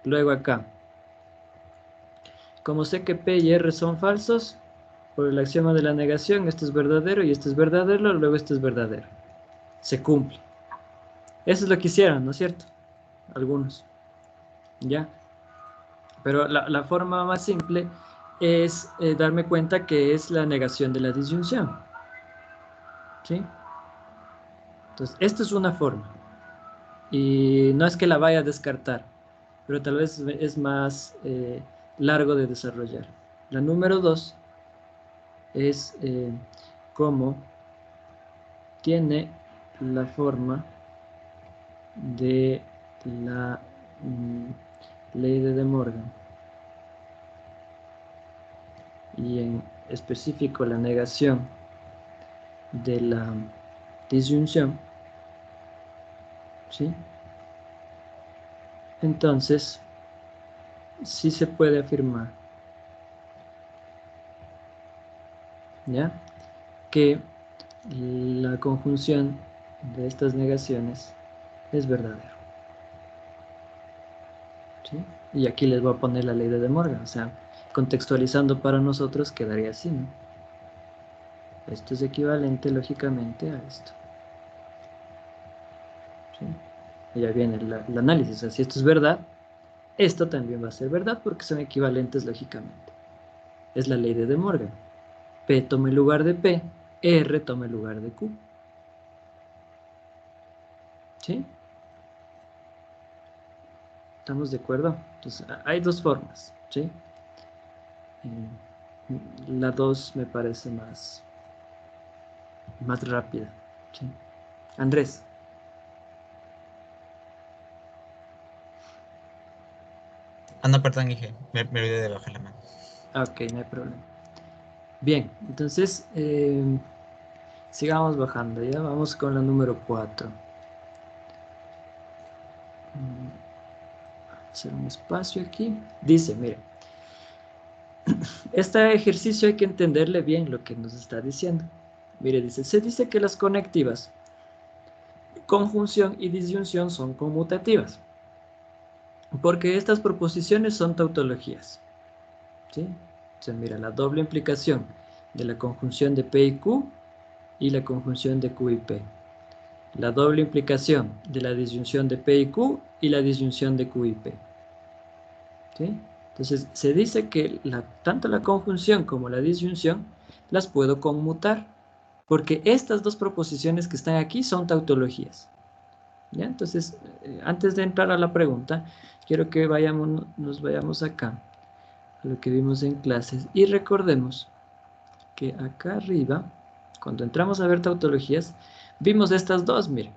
Speaker 1: Luego acá, como sé que P y R son falsos, por el axioma de la negación, esto es verdadero y esto es verdadero, luego esto es verdadero. Se cumple. Eso es lo que hicieron, ¿no es cierto? Algunos. ¿Ya? Pero la forma más simple es darme cuenta que es la negación de la disyunción. ¿Sí? Entonces, esta es una forma. Y no es que la vaya a descartar, pero tal vez es más largo de desarrollar. La número 2 es cómo tiene la forma de la ley de De Morgan, y en específico la negación de la disyunción, ¿sí? Entonces, sí se puede afirmar, ¿ya?, que la conjunción de estas negaciones es verdadero, ¿sí? Y aquí les voy a poner la ley de De Morgan, o sea, contextualizando para nosotros quedaría así, ¿no? Esto es equivalente lógicamente a esto, ¿sí? Y ya viene el análisis, o sea, si esto es verdad, esto también va a ser verdad porque son equivalentes lógicamente. Es la ley de De Morgan. P toma el lugar de P, R toma el lugar de Q. ¿Sí? ¿Estamos de acuerdo? Entonces, hay dos formas, ¿sí? La 2 me parece más rápida, ¿sí? Andrés.
Speaker 9: Ah, no, perdón, dije, me olvidé de bajar la mano.
Speaker 1: Ok, no hay problema. Bien, entonces, sigamos bajando, ya vamos con la número 4. Hacer un espacio aquí. Dice, mire, este ejercicio hay que entenderle bien lo que nos está diciendo. Mire, dice, se dice que las conectivas, conjunción y disyunción son conmutativas, porque estas proposiciones son tautologías, ¿sí? Entonces, mira, la doble implicación de la conjunción de P y Q y la conjunción de Q y P. La doble implicación de la disyunción de P y Q y la disyunción de Q y P. ¿Sí? Entonces, se dice que tanto la conjunción como la disyunción las puedo conmutar, porque estas dos proposiciones que están aquí son tautologías. ¿Ya? Entonces, antes de entrar a la pregunta, quiero que nos vayamos acá, a lo que vimos en clases, y recordemos que acá arriba, cuando entramos a ver tautologías, vimos estas dos, miren,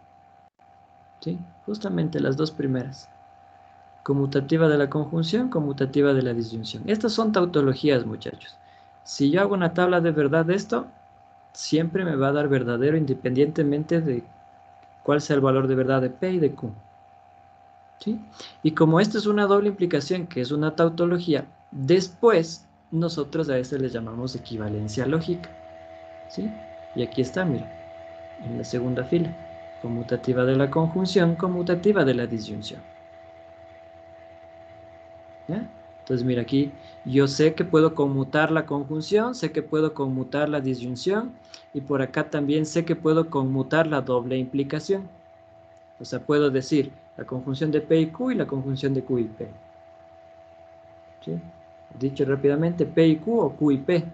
Speaker 1: ¿sí? Justamente las dos primeras. Conmutativa de la conjunción, conmutativa de la disyunción. Estas son tautologías, muchachos. Si yo hago una tabla de verdad de esto, siempre me va a dar verdadero independientemente de cuál sea el valor de verdad de P y de Q. ¿Sí? Y como esto es una doble implicación, que es una tautología, después nosotros a esto le llamamos equivalencia lógica. ¿Sí? Y aquí está, mira, en la segunda fila. Conmutativa de la conjunción, conmutativa de la disyunción. ¿Ya? Entonces, mira aquí, yo sé que puedo conmutar la conjunción, sé que puedo conmutar la disyunción, y por acá también sé que puedo conmutar la doble implicación. O sea, puedo decir la conjunción de P y Q y la conjunción de Q y P. ¿Sí? Dicho rápidamente, P y Q o Q y P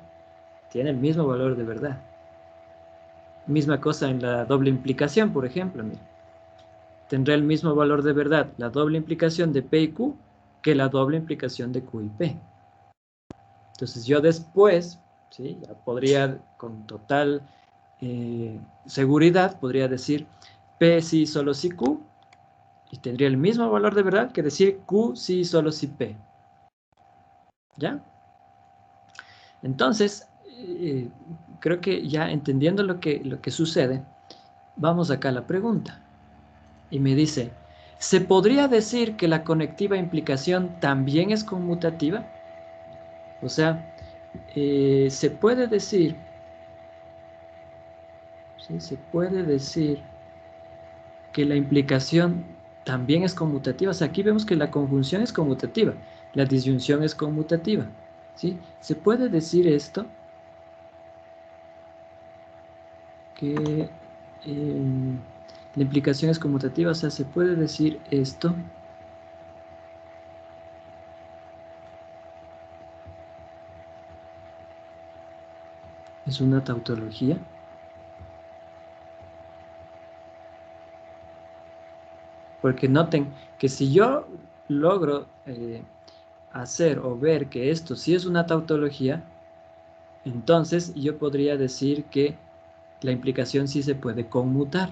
Speaker 1: tienen el mismo valor de verdad. Misma cosa en la doble implicación, por ejemplo. Mira. Tendrá el mismo valor de verdad la doble implicación de P y Q que la doble implicación de Q y P. Entonces yo después, ¿sí?, ya podría con total seguridad, podría decir P sí solo si Q, y tendría el mismo valor de verdad que decir Q sí solo si P. ¿Ya? Entonces, creo que ya entendiendo lo que sucede, vamos acá a la pregunta. Y me dice, ¿se podría decir que la conectiva implicación también es conmutativa? O sea, se puede decir, ¿sí?, se puede decir que la implicación también es conmutativa. O sea, aquí vemos que la conjunción es conmutativa, la disyunción es conmutativa, ¿sí? Se puede decir esto, que la implicación es conmutativa, o sea, se puede decir esto ¿Es una tautología? Porque noten que si yo logro hacer o ver que esto sí es una tautología, entonces yo podría decir que la implicación sí se puede conmutar.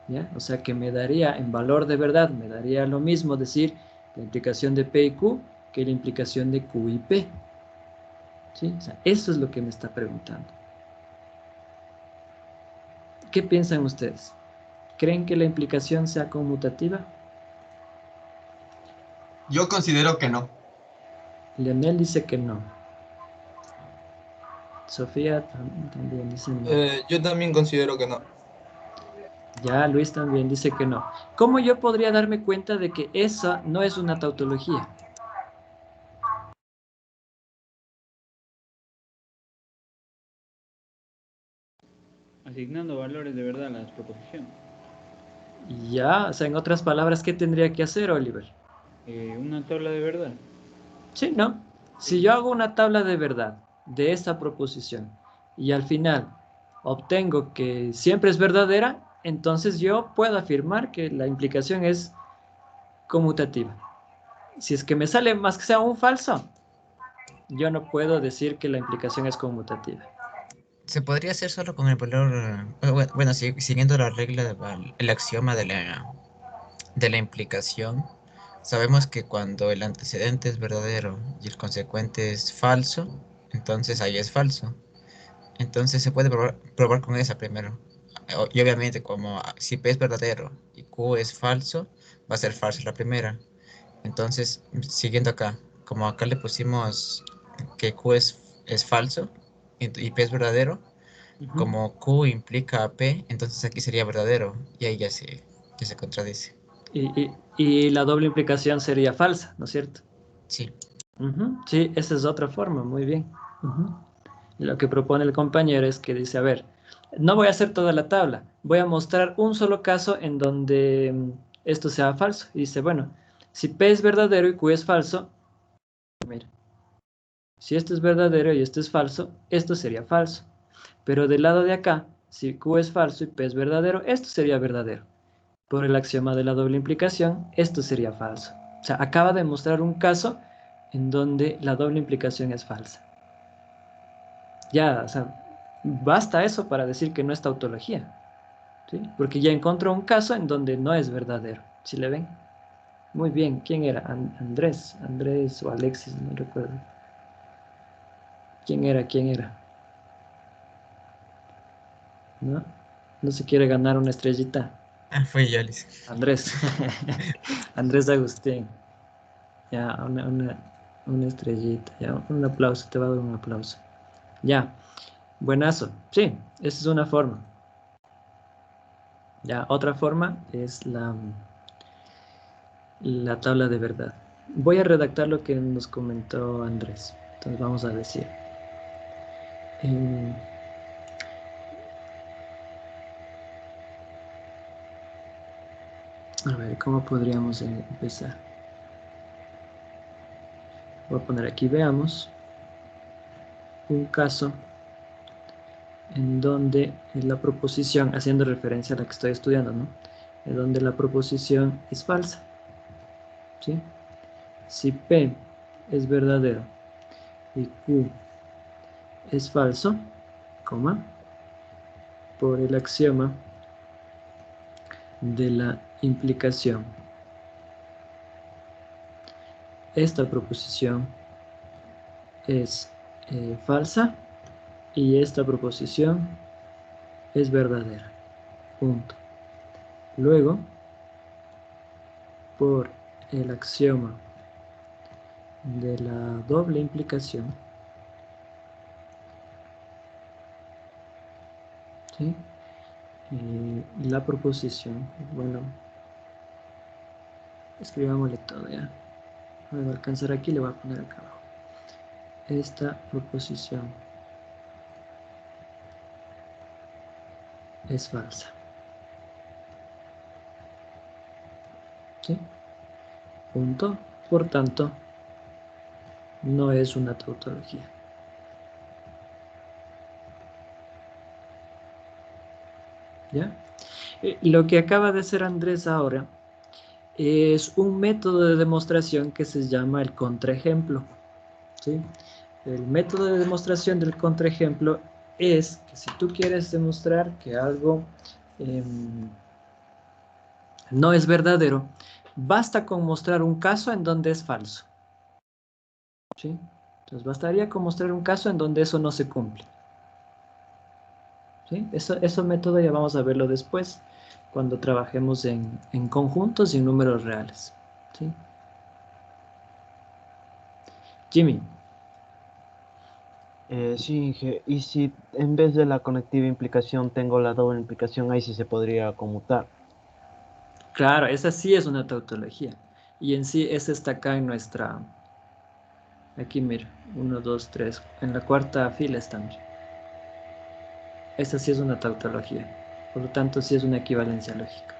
Speaker 1: ¿Ya? O sea que me daría, en valor de verdad, me daría lo mismo decir la implicación de P y Q que la implicación de Q y P. ¿Sí? O sea, eso es lo que me está preguntando. ¿Qué piensan ustedes? ¿Creen que la implicación sea conmutativa?
Speaker 11: Yo considero que no.
Speaker 1: Leonel dice que no. Sofía también dice no.
Speaker 11: Yo también considero que no.
Speaker 1: Ya, Luis también dice que no. ¿Cómo yo podría darme cuenta de que esa no es una tautología?
Speaker 12: Asignando valores de verdad a las proposiciones.
Speaker 1: Ya, o sea, en otras palabras, ¿qué tendría que hacer, Oliver?
Speaker 12: Una tabla de verdad.
Speaker 1: Sí, ¿no? Si yo hago una tabla de verdad de esta proposición y al final obtengo que siempre es verdadera, entonces yo puedo afirmar que la implicación es conmutativa. Si es que me sale más que sea un falso, yo no puedo decir que la implicación es conmutativa.
Speaker 9: Se podría hacer solo con el valor, bueno, siguiendo la regla, el axioma de la implicación. Sabemos que cuando el antecedente es verdadero y el consecuente es falso, entonces ahí es falso. Entonces se puede probar con esa primero. Y obviamente, como si P es verdadero y Q es falso, va a ser falso la primera. Entonces, siguiendo acá, como acá le pusimos que Q es falso y P es verdadero, como Q implica a P, entonces aquí sería verdadero y ahí ya se contradice.
Speaker 1: Y la doble implicación sería falsa, ¿no es cierto?
Speaker 9: Sí.
Speaker 1: Sí, esa es otra forma, muy bien. Y lo que propone el compañero es que dice, a ver, no voy a hacer toda la tabla, voy a mostrar un solo caso en donde esto sea falso. Y dice, bueno, si P es verdadero y Q es falso, mira, si esto es verdadero y esto es falso, esto sería falso. Pero del lado de acá, si Q es falso y P es verdadero, esto sería verdadero. Por el axioma de la doble implicación, esto sería falso. O sea, acaba de mostrar un caso en donde la doble implicación es falsa. Ya, o sea, basta eso para decir que no es tautología, ¿sí? Porque ya encontró un caso en donde no es verdadero. ¿Sí le ven? Muy bien. ¿Quién era? Andrés o Alexis, no recuerdo. ¿Quién era? ¿No? ¿No se quiere ganar una estrellita?
Speaker 9: Fue yo, Liz.
Speaker 1: Andrés. Andrés Agustín. Ya, una estrellita. Ya, un aplauso. Te va a dar un aplauso. Ya. Buenazo. Sí, esa es una forma. Ya, otra forma es la tabla de verdad. Voy a redactar lo que nos comentó Andrés. Entonces vamos a decir. A ver, ¿cómo podríamos empezar? Voy a poner aquí, veamos, un caso en donde la proposición, haciendo referencia a la que estoy estudiando, ¿no? En donde la proposición es falsa. ¿Sí? Si P es verdadero y Q es falso, coma, por el axioma de la implicación. Esta proposición es falsa y esta proposición es verdadera. Punto. Luego, por el axioma de la doble implicación, ¿sí? La proposición, bueno, escribámosle todo ya. No me va a alcanzar aquí, le voy a poner acá abajo. Esta proposición es falsa. ¿Sí? Punto. Por tanto, no es una tautología. ¿Ya? Lo que acaba de hacer Andrés ahora es un método de demostración que se llama el contraejemplo, ¿sí? El método de demostración del contraejemplo es que si tú quieres demostrar que algo no es verdadero, basta con mostrar un caso en donde es falso, ¿sí? Entonces bastaría con mostrar un caso en donde eso no se cumple, ¿sí? Eso método ya vamos a verlo después, cuando trabajemos en conjuntos y en números reales, ¿sí? Jimmy.
Speaker 3: Sí, Inge, y si en vez de la conectiva implicación tengo la doble implicación, ahí sí se podría conmutar.
Speaker 1: Claro, esa sí es una tautología. Y en sí, esa está acá en nuestra... Aquí, mira. 1, 2, 3. En la cuarta fila está, mira. Esa sí es una tautología. Por lo tanto, sí es una equivalencia lógica.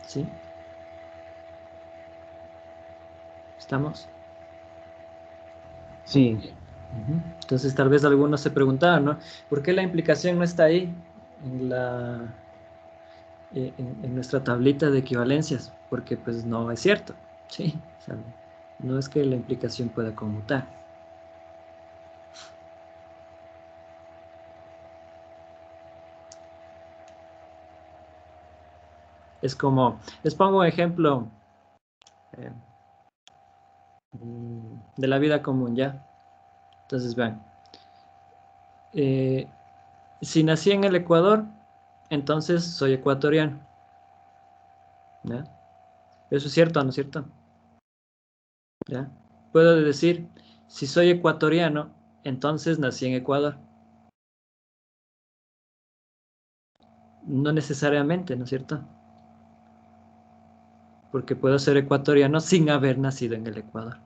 Speaker 1: ¿Sí? ¿Estamos?
Speaker 3: Sí, Inge.
Speaker 1: Entonces, tal vez algunos se preguntaban, ¿no? ¿Por qué la implicación no está ahí en en nuestra tablita de equivalencias? Porque, pues, no es cierto. ¿Sí? O sea, no es que la implicación pueda conmutar. Es como, les pongo un ejemplo eh, de la vida común, ¿ya? Entonces, vean, eh, si nací en el Ecuador, entonces soy ecuatoriano, ¿ya? ¿Eso es cierto o no es cierto? ¿Ya? Puedo decir, si soy ecuatoriano, entonces nací en Ecuador. No necesariamente, ¿no es cierto? Porque puedo ser ecuatoriano sin haber nacido en el Ecuador.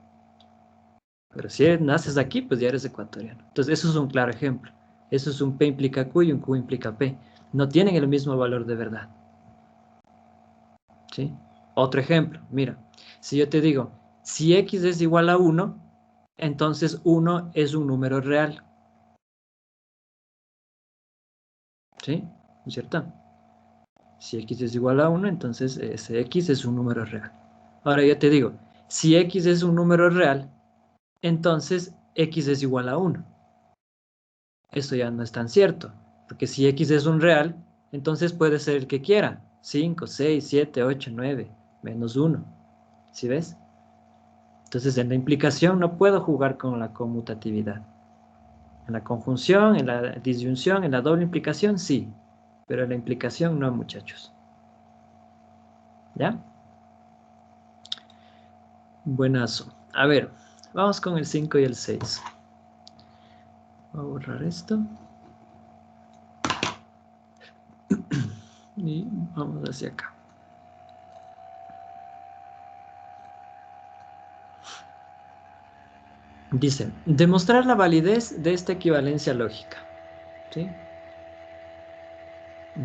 Speaker 1: Pero si naces aquí, pues ya eres ecuatoriano. Entonces, eso es un claro ejemplo. Eso es un P implica Q y un Q implica P. No tienen el mismo valor de verdad. ¿Sí? Otro ejemplo, mira. Si yo te digo, si X es igual a 1, entonces 1 es un número real. ¿Sí? ¿No es cierto? Si X es igual a 1, entonces ese X es un número real. Ahora yo te digo, si X es un número real, entonces X es igual a 1. Esto ya no es tan cierto, porque si X es un real, entonces puede ser el que quiera. 5, 6, 7, 8, 9, menos 1. ¿Sí ves? Entonces en la implicación no puedo jugar con la conmutatividad. En la conjunción, en la disyunción, en la doble implicación, sí. Pero en la implicación no, muchachos. ¿Ya? Buenazo. A ver, vamos con el 5 y el 6. Voy a borrar esto. Y vamos hacia acá. Dice, demostrar la validez de esta equivalencia lógica. ¿Sí?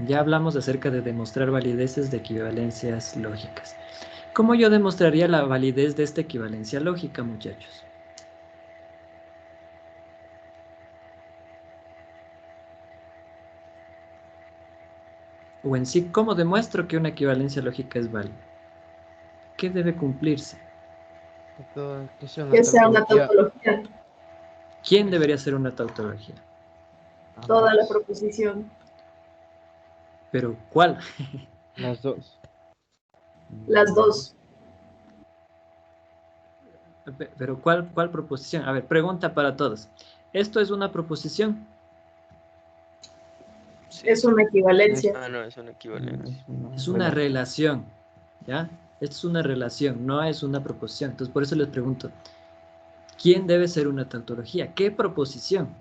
Speaker 1: Ya hablamos acerca de demostrar valideces de equivalencias lógicas. ¿Cómo yo demostraría la validez de esta equivalencia lógica, muchachos? O en sí, ¿cómo demuestro que una equivalencia lógica es válida? ¿Qué debe cumplirse?
Speaker 3: Que sea una
Speaker 7: Que sea una
Speaker 3: tautología.
Speaker 7: tautología,
Speaker 1: ¿Quién debería ser una tautología?
Speaker 7: toda la
Speaker 3: Ambas.
Speaker 7: proposición.
Speaker 1: ¿Pero cuál?
Speaker 3: Las dos.
Speaker 7: Las dos.
Speaker 1: ¿Pero cuál proposición? A ver, pregunta para todos. ¿Esto es una proposición?
Speaker 2: Sí.
Speaker 7: Es una equivalencia.
Speaker 2: Ah, no, es una equivalencia.
Speaker 1: Es una relación, ¿ya? Esto es una relación, no es una proposición. Entonces, por eso les pregunto, ¿quién debe ser una tautología? ¿Qué proposición?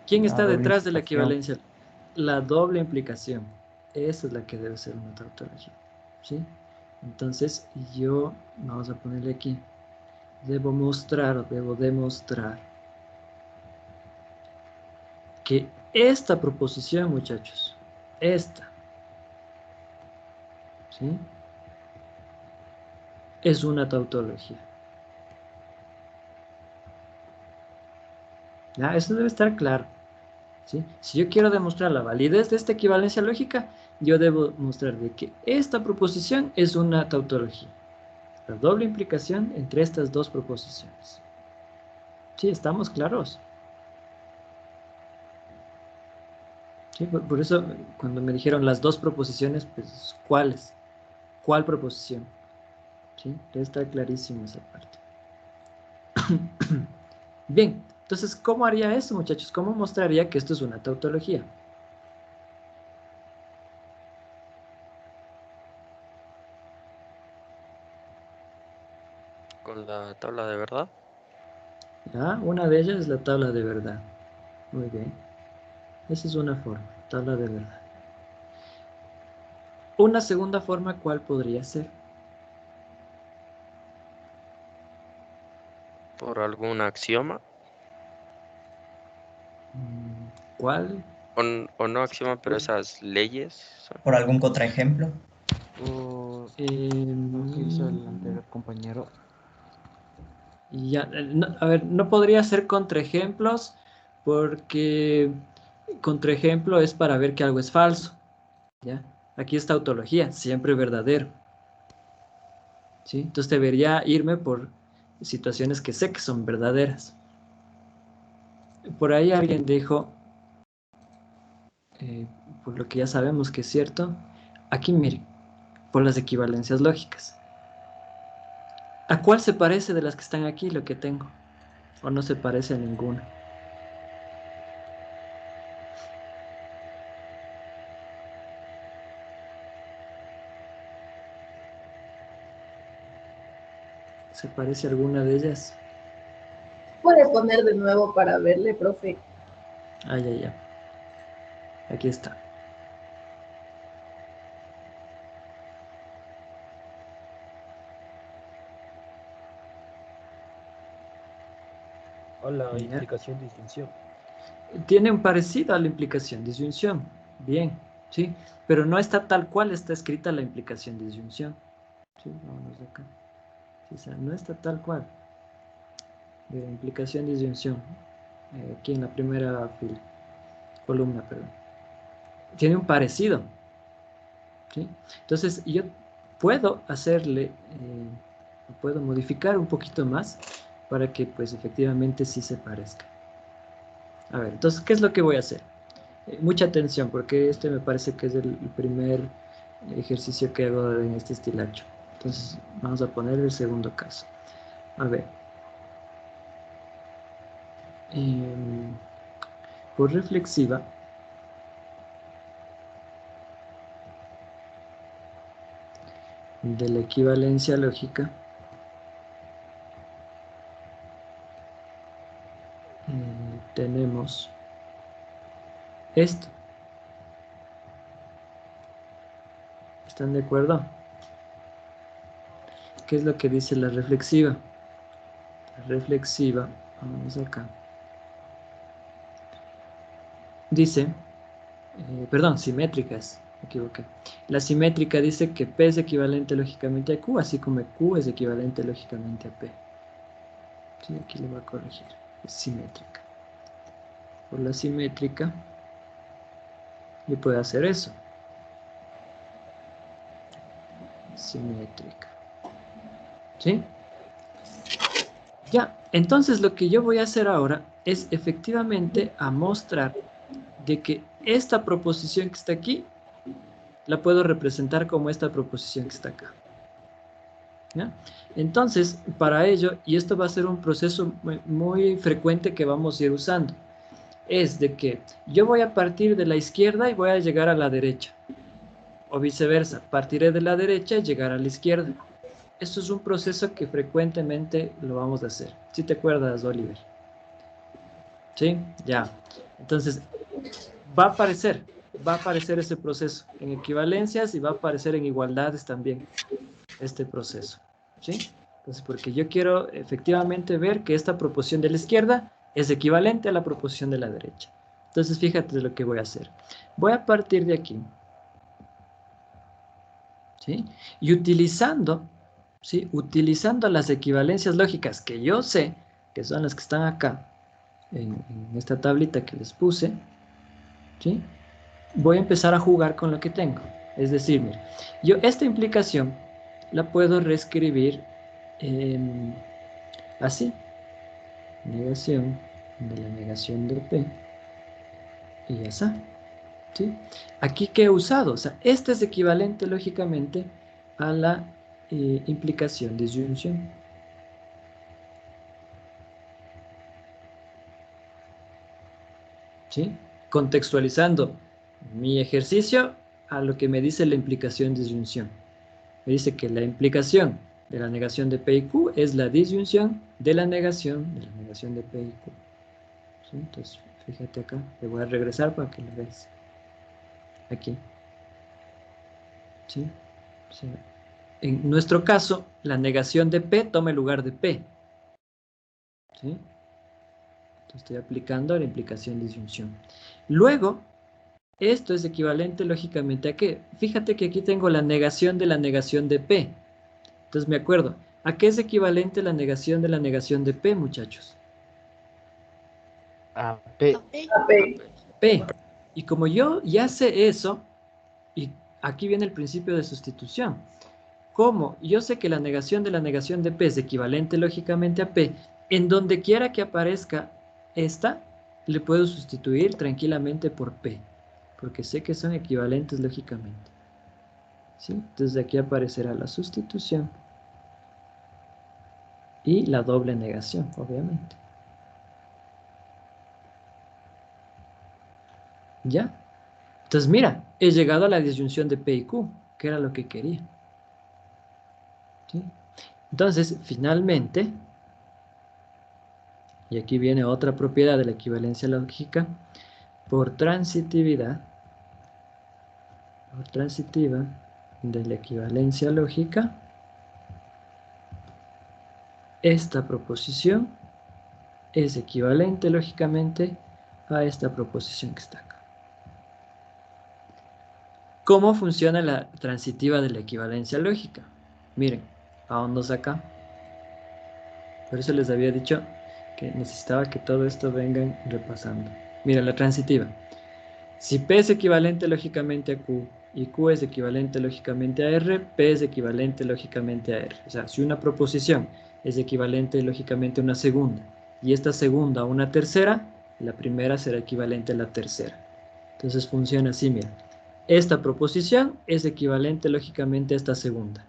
Speaker 1: ¿Quién
Speaker 3: La
Speaker 1: está
Speaker 3: doble
Speaker 1: detrás de la
Speaker 3: implicación.
Speaker 1: equivalencia? La doble implicación. Esa es la que debe ser una tautología, ¿sí? Entonces, yo, vamos a ponerle aquí, debo mostrar o debo demostrar que esta proposición, muchachos, esta, ¿sí? Es una tautología. ¿Ya? Eso debe estar claro. ¿Sí? Si yo quiero demostrar la validez de esta equivalencia lógica, yo debo mostrar de que esta proposición es una tautología. La doble implicación entre estas dos proposiciones. ¿Sí? ¿Estamos claros? Sí, por eso cuando me dijeron las dos proposiciones, pues ¿cuáles? ¿Cuál proposición? ¿Sí? Debe estar clarísimo esa parte. Bien, entonces, ¿cómo haría eso, muchachos? ¿Cómo mostraría que esto es una tautología?
Speaker 2: Con la tabla de verdad.
Speaker 1: ¿Ya? Una de ellas es la tabla de verdad. Muy bien. Esa es una forma, tabla de verdad. Una segunda forma, ¿cuál podría ser?
Speaker 2: Por algún axioma.
Speaker 1: ¿Cuál?
Speaker 2: O no axioma, pero esas leyes.
Speaker 13: ¿Por algún contraejemplo?
Speaker 3: Lo que hizo el anterior compañero.
Speaker 1: Ya, a ver, no podría ser contraejemplos porque contraejemplo es para ver que algo es falso. ¿Ya? Aquí es tautología, siempre verdadero. ¿Sí? Entonces debería irme por situaciones que sé que son verdaderas. Por ahí alguien dijo, por lo que ya sabemos que es cierto, aquí miren, por las equivalencias lógicas. ¿A cuál se parece de las que están aquí lo que tengo? ¿O no se parece a ninguna? ¿Se parece a alguna de ellas?
Speaker 7: Puede poner de nuevo para verle, profe.
Speaker 1: Ah, ya. Aquí está.
Speaker 14: Hola,
Speaker 1: Ya.
Speaker 14: implicación, disyunción.
Speaker 1: Tiene un parecido a la implicación disyunción. Bien, ¿sí? Pero no está tal cual está escrita la implicación disyunción. ¿Sí? Vámonos de acá. Sí, o sea, no está tal cual. De la implicación disyunción. Aquí en la primera fila. Columna, perdón. Tiene un parecido. ¿Sí? Entonces, yo puedo hacerle, puedo modificar un poquito más para que, pues, efectivamente sí se parezca. A ver, entonces, ¿qué es lo que voy a hacer? Mucha atención, porque este me parece que es el primer ejercicio que hago en este estilacho. Entonces, vamos a poner el segundo caso. A ver. Por reflexiva, de la equivalencia lógica, tenemos esto. ¿Están de acuerdo? ¿Qué es lo que dice la reflexiva? La reflexiva, vamos acá. Dice, perdón, simétricas, me equivoqué. La simétrica dice que P es equivalente lógicamente a Q, así como Q es equivalente lógicamente a P. Sí, aquí le voy a corregir. Es simétrica. Por la simétrica, yo puedo hacer eso. Simétrica. ¿Sí? Ya, entonces lo que yo voy a hacer ahora es efectivamente a mostrar de que esta proposición que está aquí la puedo representar como esta proposición que está acá. ¿Ya? Entonces, para ello, y esto va a ser un proceso muy frecuente que vamos a ir usando, es de que yo voy a partir de la izquierda y voy a llegar a la derecha. O viceversa, partiré de la derecha y llegar a la izquierda. Esto es un proceso que frecuentemente lo vamos a hacer. ¿Sí te acuerdas, Oliver? ¿Sí? Ya. Entonces, va a aparecer ese proceso en equivalencias y va a aparecer en igualdades también este proceso. ¿Sí? Entonces, porque yo quiero efectivamente ver que esta proposición de la izquierda es equivalente a la proposición de la derecha. Entonces, fíjate lo que voy a hacer. Voy a partir de aquí. ¿Sí? Y utilizando, ¿sí? Utilizando las equivalencias lógicas que yo sé, que son las que están acá, en esta tablita que les puse, ¿sí? Voy a empezar a jugar con lo que tengo. Es decir, mira, yo esta implicación la puedo reescribir así. Negación de la negación de P. Y ya está. ¿Sí? Aquí, ¿qué he usado? O sea, este es equivalente, lógicamente, a la implicación de disyunción. ¿Sí? Contextualizando mi ejercicio a lo que me dice la implicación de disyunción. Me dice que la implicación de la negación de P y Q es la disyunción de la negación de P y Q. ¿Sí? Entonces, fíjate acá, le voy a regresar para que lo veas. Aquí. ¿Sí? O sea, en nuestro caso, la negación de P toma el lugar de P. ¿Sí? Entonces, estoy aplicando la implicación de disyunción. Luego, esto es equivalente lógicamente a qué. Fíjate que aquí tengo la negación de P. Entonces me acuerdo, ¿a qué es equivalente la negación de P, muchachos?
Speaker 3: A P.
Speaker 1: P. Y como yo ya sé eso, y aquí viene el principio de sustitución. Como yo sé que la negación de P es equivalente lógicamente a P, en donde quiera que aparezca esta, le puedo sustituir tranquilamente por P, porque sé que son equivalentes lógicamente. ¿Sí? Entonces aquí aparecerá la sustitución y la doble negación, obviamente. ¿Ya? Entonces mira, he llegado a la disyunción de P y Q, que era lo que quería. ¿Sí? Entonces, finalmente, y aquí viene otra propiedad de la equivalencia lógica, por transitiva de la equivalencia lógica, esta proposición es equivalente lógicamente a esta proposición que está acá. ¿Cómo funciona la transitiva de la equivalencia lógica? Miren, vámonos acá. Por eso les había dicho que necesitaba que todo esto vengan repasando. Mira, la transitiva. Si P es equivalente lógicamente a Q y Q es equivalente lógicamente a R, P es equivalente lógicamente a R. O sea, si una proposición es equivalente lógicamente a una segunda y esta segunda a una tercera, la primera será equivalente a la tercera. Entonces funciona así, mira. Esta proposición es equivalente lógicamente a esta segunda.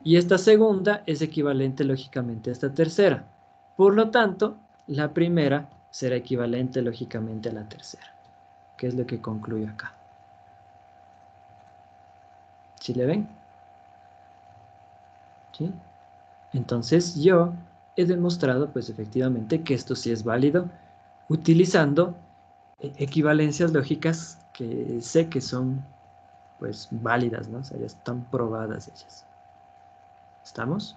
Speaker 1: Y esta segunda es equivalente lógicamente a esta tercera. Por lo tanto, la primera será equivalente lógicamente a la tercera. ¿Qué es lo que concluyo acá? ¿Sí le ven? ¿Sí? Entonces yo he demostrado pues efectivamente que esto sí es válido utilizando equivalencias lógicas que sé que son pues válidas, ¿no? O sea, ya están probadas ellas. ¿Estamos?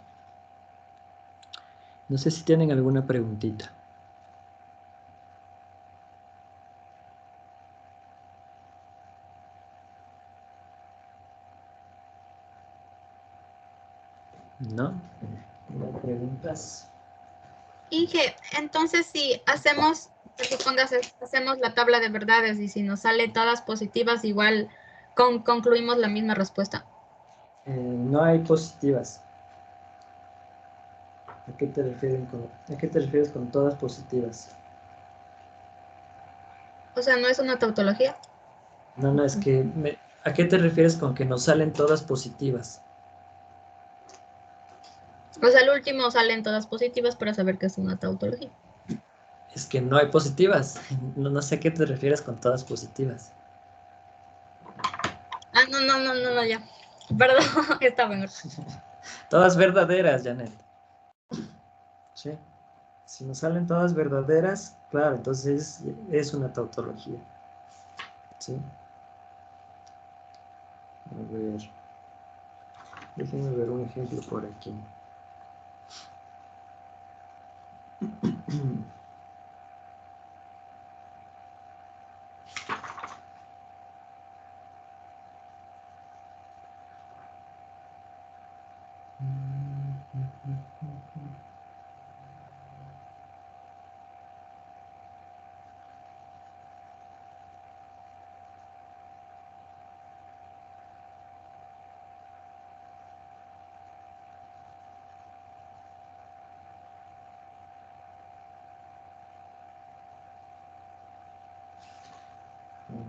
Speaker 1: No sé si tienen alguna preguntita. ¿No? ¿No preguntas?
Speaker 5: Inge, entonces si hacemos, supóngase, hacemos la tabla de verdades y si nos sale todas positivas, igual concluimos la misma respuesta.
Speaker 1: No hay positivas. ¿A qué te refieres con todas positivas?
Speaker 5: O sea, ¿no es una tautología?
Speaker 1: No, no, es que... ¿A qué te refieres con que nos salen todas positivas?
Speaker 5: O sea, al último salen todas positivas para saber que es una tautología.
Speaker 1: Es que no hay positivas. No, no sé a qué te refieres con todas positivas.
Speaker 5: Ah, no, ya. Perdón, está bueno.
Speaker 1: Todas verdaderas, Janet. Sí. Si nos salen todas verdaderas, claro, entonces es una tautología. ¿Sí? A ver. Déjenme ver un ejemplo por aquí.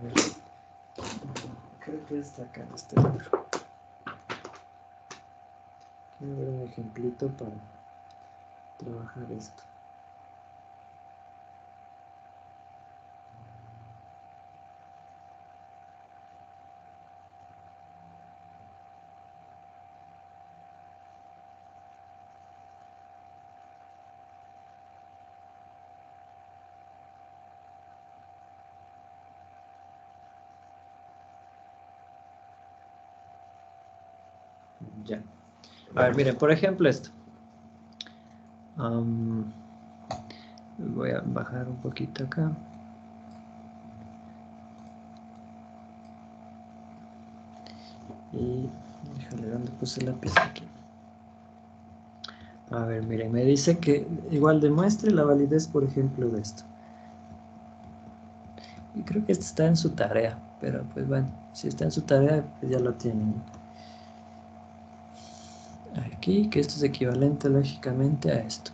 Speaker 1: ver. Creo que está acá en este libro. Quiero ver un ejemplito para trabajar esto. Ya. A ver, miren, por ejemplo esto. Voy a bajar un poquito acá. Y, déjale, ¿dónde puse la pieza aquí? A ver, miren, me dice que igual demuestre la validez, por ejemplo, de esto. Y creo que esto está en su tarea, pero pues bueno, si está en su tarea, pues ya lo tienen. Aquí, que esto es equivalente lógicamente a esto.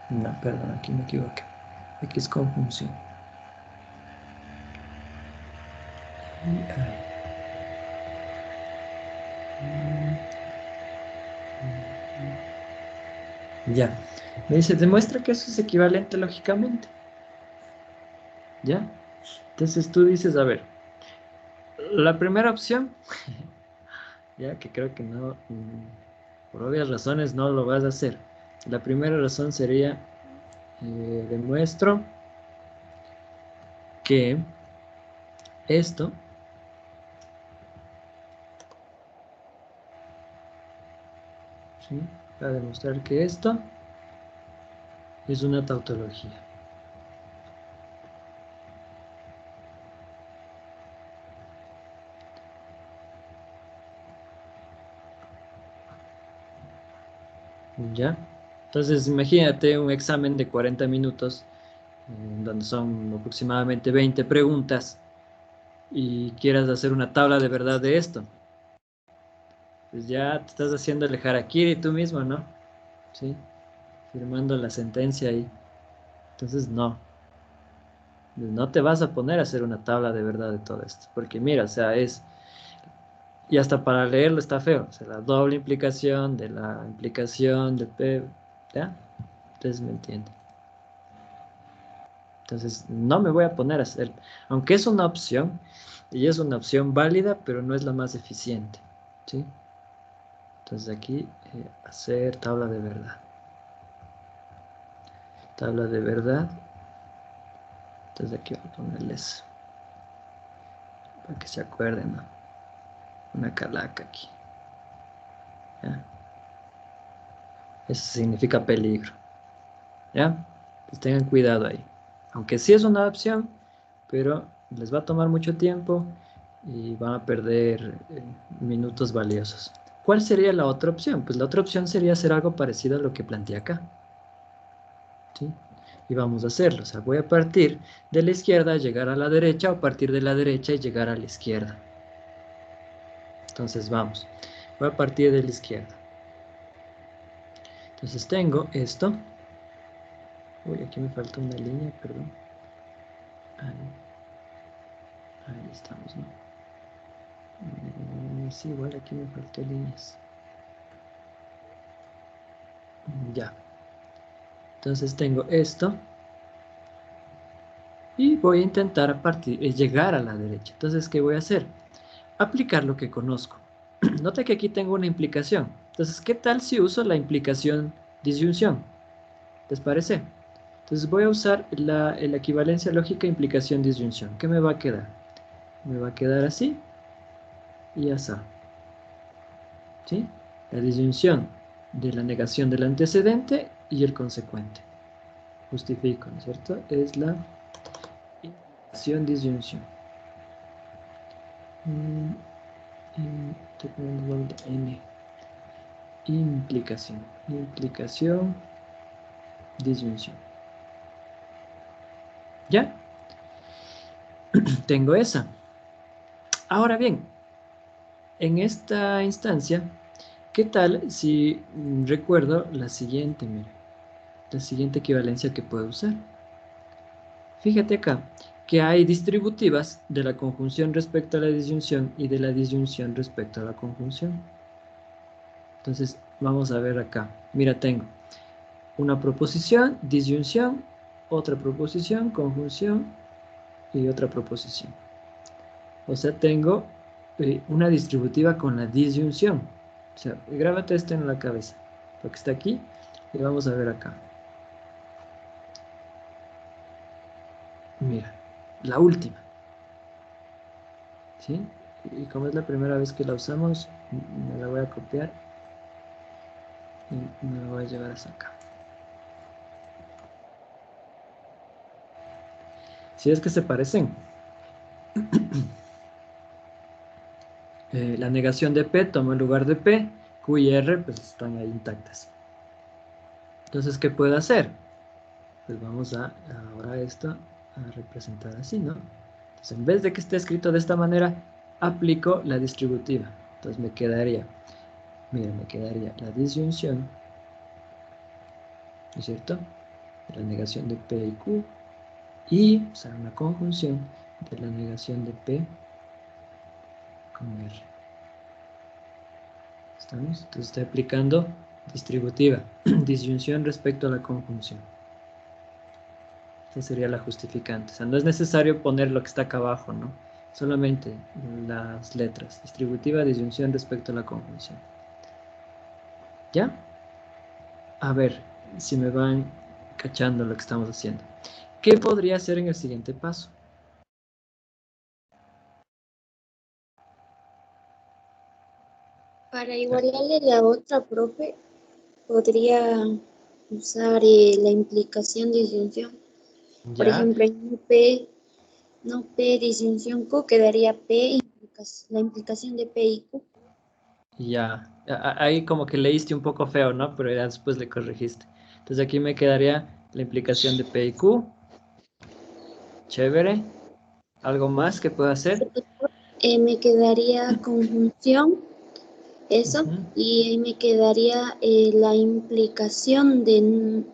Speaker 1: No, perdón, aquí me equivoqué. Aquí es conjunción. Ya. Me dice, demuestra que eso es equivalente lógicamente. ¿Ya? Entonces tú dices, a ver, la primera opción, ya que creo que no, por obvias razones no lo vas a hacer. La primera razón sería, demuestro que esto ¿sí? Para demostrar que esto es una tautología. ¿Ya? Entonces imagínate un examen de 40 minutos donde son aproximadamente 20 preguntas y quieras hacer una tabla de verdad de esto. Pues ya te estás haciendo el harakiri tú mismo, ¿no? ¿Sí? Firmando la sentencia ahí. Entonces no te vas a poner a hacer una tabla de verdad de todo esto. Porque mira, o sea, y hasta para leerlo está feo. O sea, la doble implicación de la implicación de P, ¿ya? Entonces me entienden. Entonces no me voy a poner a hacer, aunque es una opción, y es una opción válida, pero no es la más eficiente, ¿sí? Entonces aquí, hacer tabla de verdad. Tabla de verdad. Entonces aquí voy a ponerles, para que se acuerden, ¿no? Una calaca aquí. ¿Ya? Eso significa peligro. ¿Ya? Pues tengan cuidado ahí. Aunque sí es una opción, pero les va a tomar mucho tiempo y van a perder minutos valiosos. ¿Cuál sería la otra opción? Pues la otra opción sería hacer algo parecido a lo que planteé acá. ¿Sí? Y vamos a hacerlo. O sea, voy a partir de la izquierda, llegar a la derecha, o partir de la derecha y llegar a la izquierda. Entonces vamos. Voy a partir de la izquierda. Entonces tengo esto. Uy, aquí me falta una línea, perdón. Ahí estamos, ¿no? Sí, igual aquí me faltó líneas. Ya. Entonces tengo esto. Y voy a intentar llegar a la derecha. Entonces, ¿qué voy a hacer? Aplicar lo que conozco. Nota que aquí tengo una implicación. Entonces, ¿qué tal si uso la implicación disyunción? ¿Les parece? Entonces voy a usar la equivalencia lógica implicación disyunción. ¿Qué me va a quedar? Me va a quedar así y así. ¿Sí? La disyunción de la negación del antecedente y el consecuente. Justifico, ¿no es cierto? Es la implicación disyunción. Estoy poniendo doble N. Implicación. Implicación. Disyunción. ¿Ya? Tengo esa. Ahora bien, en esta instancia ¿Qué tal si recuerdo la siguiente, mira, la siguiente equivalencia que puedo usar? Fíjate acá, que hay distributivas de la conjunción respecto a la disyunción y de la disyunción respecto a la conjunción. Entonces, vamos a ver acá. Mira, tengo una proposición, disyunción, otra proposición, conjunción y otra proposición. O sea, tengo una distributiva con la disyunción. O sea, grábate esto en la cabeza, lo que está aquí, y vamos a ver acá. Mira, la última. ¿Sí? Y como es la primera vez que la usamos, me la voy a copiar y me la voy a llevar hasta acá. Si es que se parecen. La negación de P toma el lugar de P, Q y R pues están ahí intactas. Entonces, ¿qué puedo hacer? Pues vamos a ahora esto a representar así, ¿no? Entonces, en vez de que esté escrito de esta manera, aplico la distributiva. Entonces me quedaría, mira, me quedaría la disyunción, ¿no es cierto? La negación de P y Q, y, o sea, una conjunción de la negación de P con R. ¿Estamos? Entonces estoy aplicando distributiva, disyunción respecto a la conjunción. Esa sería la justificante. O sea, no es necesario poner lo que está acá abajo, ¿no? Solamente las letras. Distributiva, disyunción respecto a la conjunción. ¿Ya? A ver si me van cachando lo que estamos haciendo. ¿Qué podría hacer en el siguiente paso?
Speaker 4: Para igualarle a la otra, profe, podría usar la implicación disyunción. Por
Speaker 1: ¿Ya?
Speaker 4: ejemplo, en P, no P disyunción Q, quedaría P, la implicación de P y Q.
Speaker 1: Ya. Ahí como que leíste un poco feo, ¿no? Pero ya después le corregiste. Entonces aquí me quedaría la implicación de P y Q. Chévere. ¿Algo más que pueda hacer?
Speaker 4: Me quedaría conjunción, eso,
Speaker 1: Ujú.
Speaker 4: y ahí me quedaría la implicación de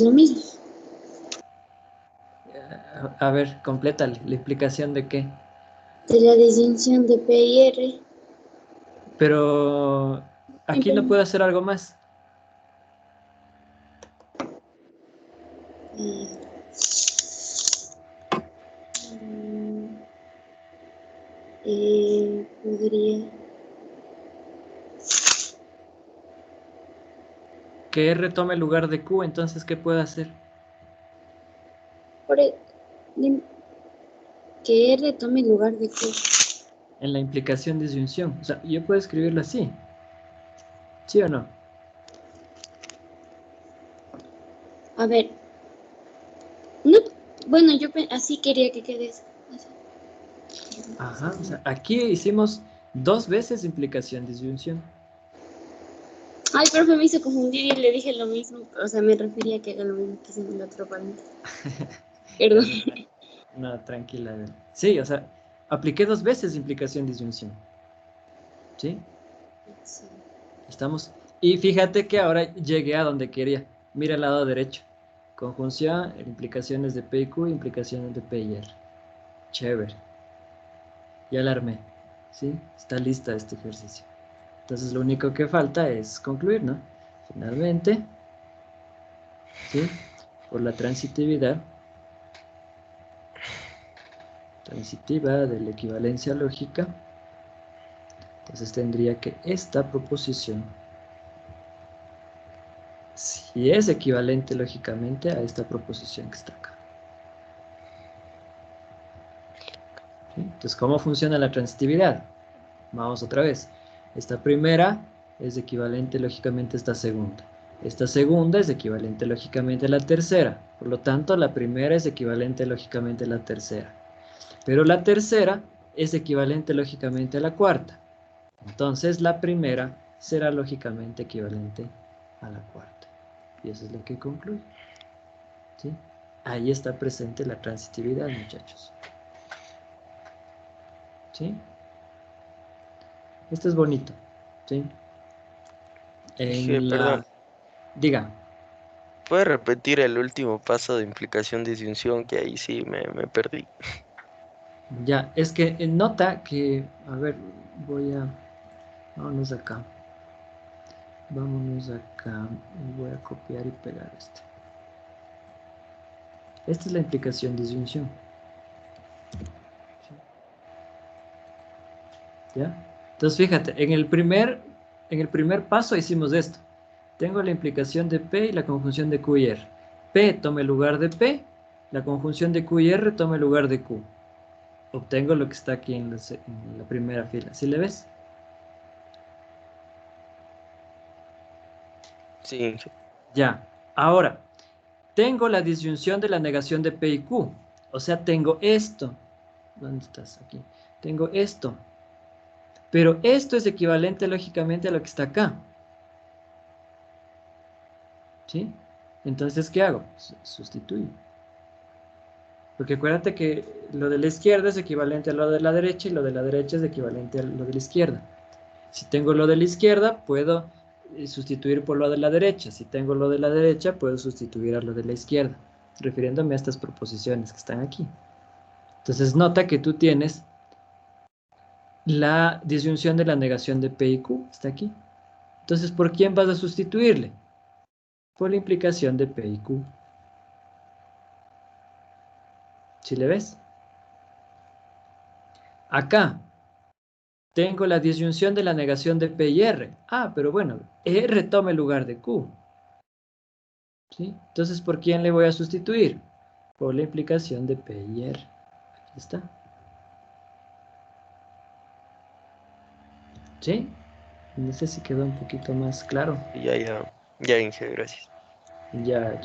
Speaker 4: lo mismo.
Speaker 1: A ver, complétale. ¿La implicación de qué?
Speaker 4: De la disyunción de P y R.
Speaker 1: Pero aquí no puedo hacer algo más.
Speaker 4: Podría.
Speaker 1: Que R tome el lugar de Q, entonces, ¿qué puedo hacer?
Speaker 4: Que R tome el lugar de Q.
Speaker 1: En la implicación de disyunción. O sea, yo puedo escribirlo así. ¿Sí o no?
Speaker 4: A ver. No, bueno, así quería que quede eso.
Speaker 1: Ajá. O sea, aquí hicimos 2 veces implicación de disyunción.
Speaker 4: Ay, profe, me hizo confundir y le dije lo mismo. O sea, me refería a que haga lo mismo que hice en el otro paréntesis. Perdón.
Speaker 1: No, tranquila. Sí, o sea, apliqué 2 veces implicación de disyunción. ¿Sí?
Speaker 4: Sí.
Speaker 1: Estamos. Y fíjate que ahora llegué a donde quería. Mira el lado derecho. Conjunción, implicaciones de P y Q, implicaciones de P y R. Chévere. Ya la armé. ¿Sí? Está lista este ejercicio. Entonces lo único que falta es concluir, ¿no? Finalmente, ¿sí? Por la transitividad transitiva de la equivalencia lógica, entonces tendría que esta proposición, si es equivalente lógicamente a esta proposición que está acá. ¿Sí? Entonces, ¿cómo funciona la transitividad? Vamos otra vez. Esta primera es equivalente lógicamente a esta segunda. Esta segunda es equivalente lógicamente a la tercera. Por lo tanto, la primera es equivalente lógicamente a la tercera. Pero la tercera es equivalente lógicamente a la cuarta. Entonces, la primera será lógicamente equivalente a la cuarta. Y eso es lo que concluye. ¿Sí? Ahí está presente la transitividad, muchachos. ¿Sí? Esto es bonito, ¿sí? En la...
Speaker 2: Perdón,
Speaker 1: Diga.
Speaker 2: ¿puedes repetir el último paso de implicación disyunción? Que ahí sí me perdí.
Speaker 1: Ya, es que nota que... A ver, voy a... Vámonos acá. Vámonos acá. Voy a copiar y pegar este. Esta es la implicación disyunción. ¿Ya? Entonces, fíjate, en el primer paso hicimos esto. Tengo la implicación de P y la conjunción de Q y R. P toma el lugar de P, la conjunción de Q y R toma el lugar de Q. Obtengo lo que está aquí en la primera fila. ¿Sí le ves?
Speaker 2: Sí,
Speaker 1: Ya. Ahora, tengo la disyunción de la negación de P y Q. O sea, tengo esto. ¿Dónde estás? Aquí. Tengo esto. Pero esto es equivalente lógicamente a lo que está acá. ¿Sí? Entonces, ¿qué hago? Sustituyo. Porque acuérdate que lo de la izquierda es equivalente a lo de la derecha y lo de la derecha es equivalente a lo de la izquierda. Si tengo lo de la izquierda, puedo sustituir por lo de la derecha. Si tengo lo de la derecha, puedo sustituir a lo de la izquierda, refiriéndome a estas proposiciones que están aquí. Entonces, nota que tú tienes la disyunción de la negación de P y Q, está aquí. Entonces, ¿por quién vas a sustituirle? Por la implicación de P y Q. ¿Sí le ves? Acá tengo la disyunción de la negación de P y R. Ah, pero bueno, R toma el lugar de Q. ¿Sí? Entonces, ¿por quién le voy a sustituir? Por la implicación de P y R. Aquí está. ¿Sí? No sé si quedó un poquito más claro.
Speaker 2: ya, Inge, gracias.
Speaker 1: Ya.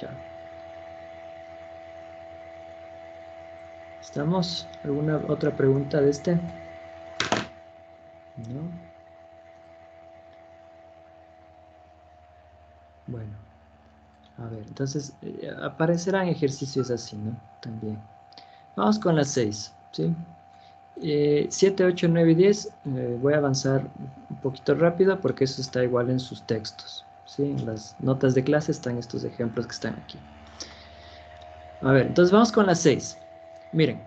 Speaker 1: ¿Estamos? ¿Alguna otra pregunta de este? ¿No? Bueno. A ver, entonces aparecerán ejercicios así, ¿no? También. Vamos con las 6, ¿sí? 7, 8, 9 y 10 voy a avanzar un poquito rápido porque eso está igual en sus textos, ¿sí? En las notas de clase están estos ejemplos que están aquí. A ver, entonces vamos con las 6. Miren,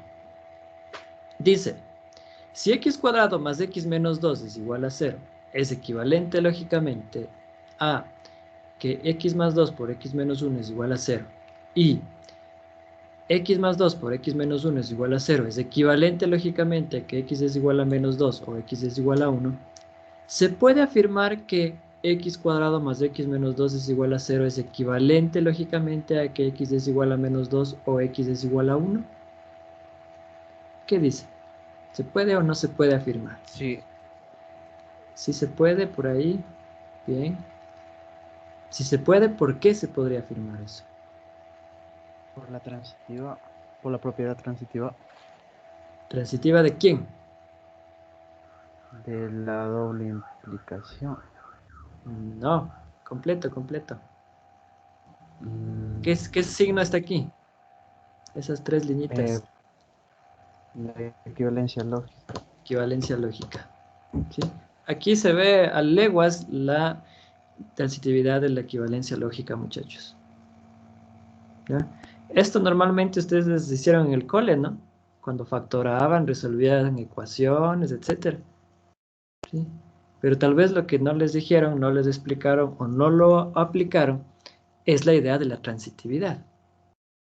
Speaker 1: dice, si x cuadrado más x menos 2 es igual a 0, es equivalente lógicamente a que x más 2 por x menos 1 es igual a 0 y x más 2 por x menos 1 es igual a 0 es equivalente lógicamente a que x es igual a menos 2 o x es igual a 1, se puede afirmar que x cuadrado más x menos 2 es igual a 0 es equivalente lógicamente a que x es igual a menos 2 o x es igual a 1. ¿Qué dice? ¿Se puede o no se puede afirmar?
Speaker 8: Sí.
Speaker 1: Si se puede, por ahí. Bien. Si se puede, ¿por qué se podría afirmar eso?
Speaker 3: Por la transitiva, por la propiedad transitiva
Speaker 1: ¿Transitiva de quién?
Speaker 3: de la doble implicación.
Speaker 1: No, completo.
Speaker 3: Mm,
Speaker 1: ¿Qué signo está aquí? Esas tres
Speaker 3: eh,
Speaker 1: liñitas.
Speaker 3: la equivalencia lógica.
Speaker 1: Equivalencia lógica. ¿Sí? Aquí se ve a leguas la transitividad de la equivalencia lógica, muchachos. ¿Ya? Esto normalmente ustedes hicieron en el cole, ¿no? Cuando factoraban, resolvían ecuaciones, etc. ¿Sí? Pero tal vez lo que no les dijeron, no les explicaron o no lo aplicaron es la idea de la transitividad.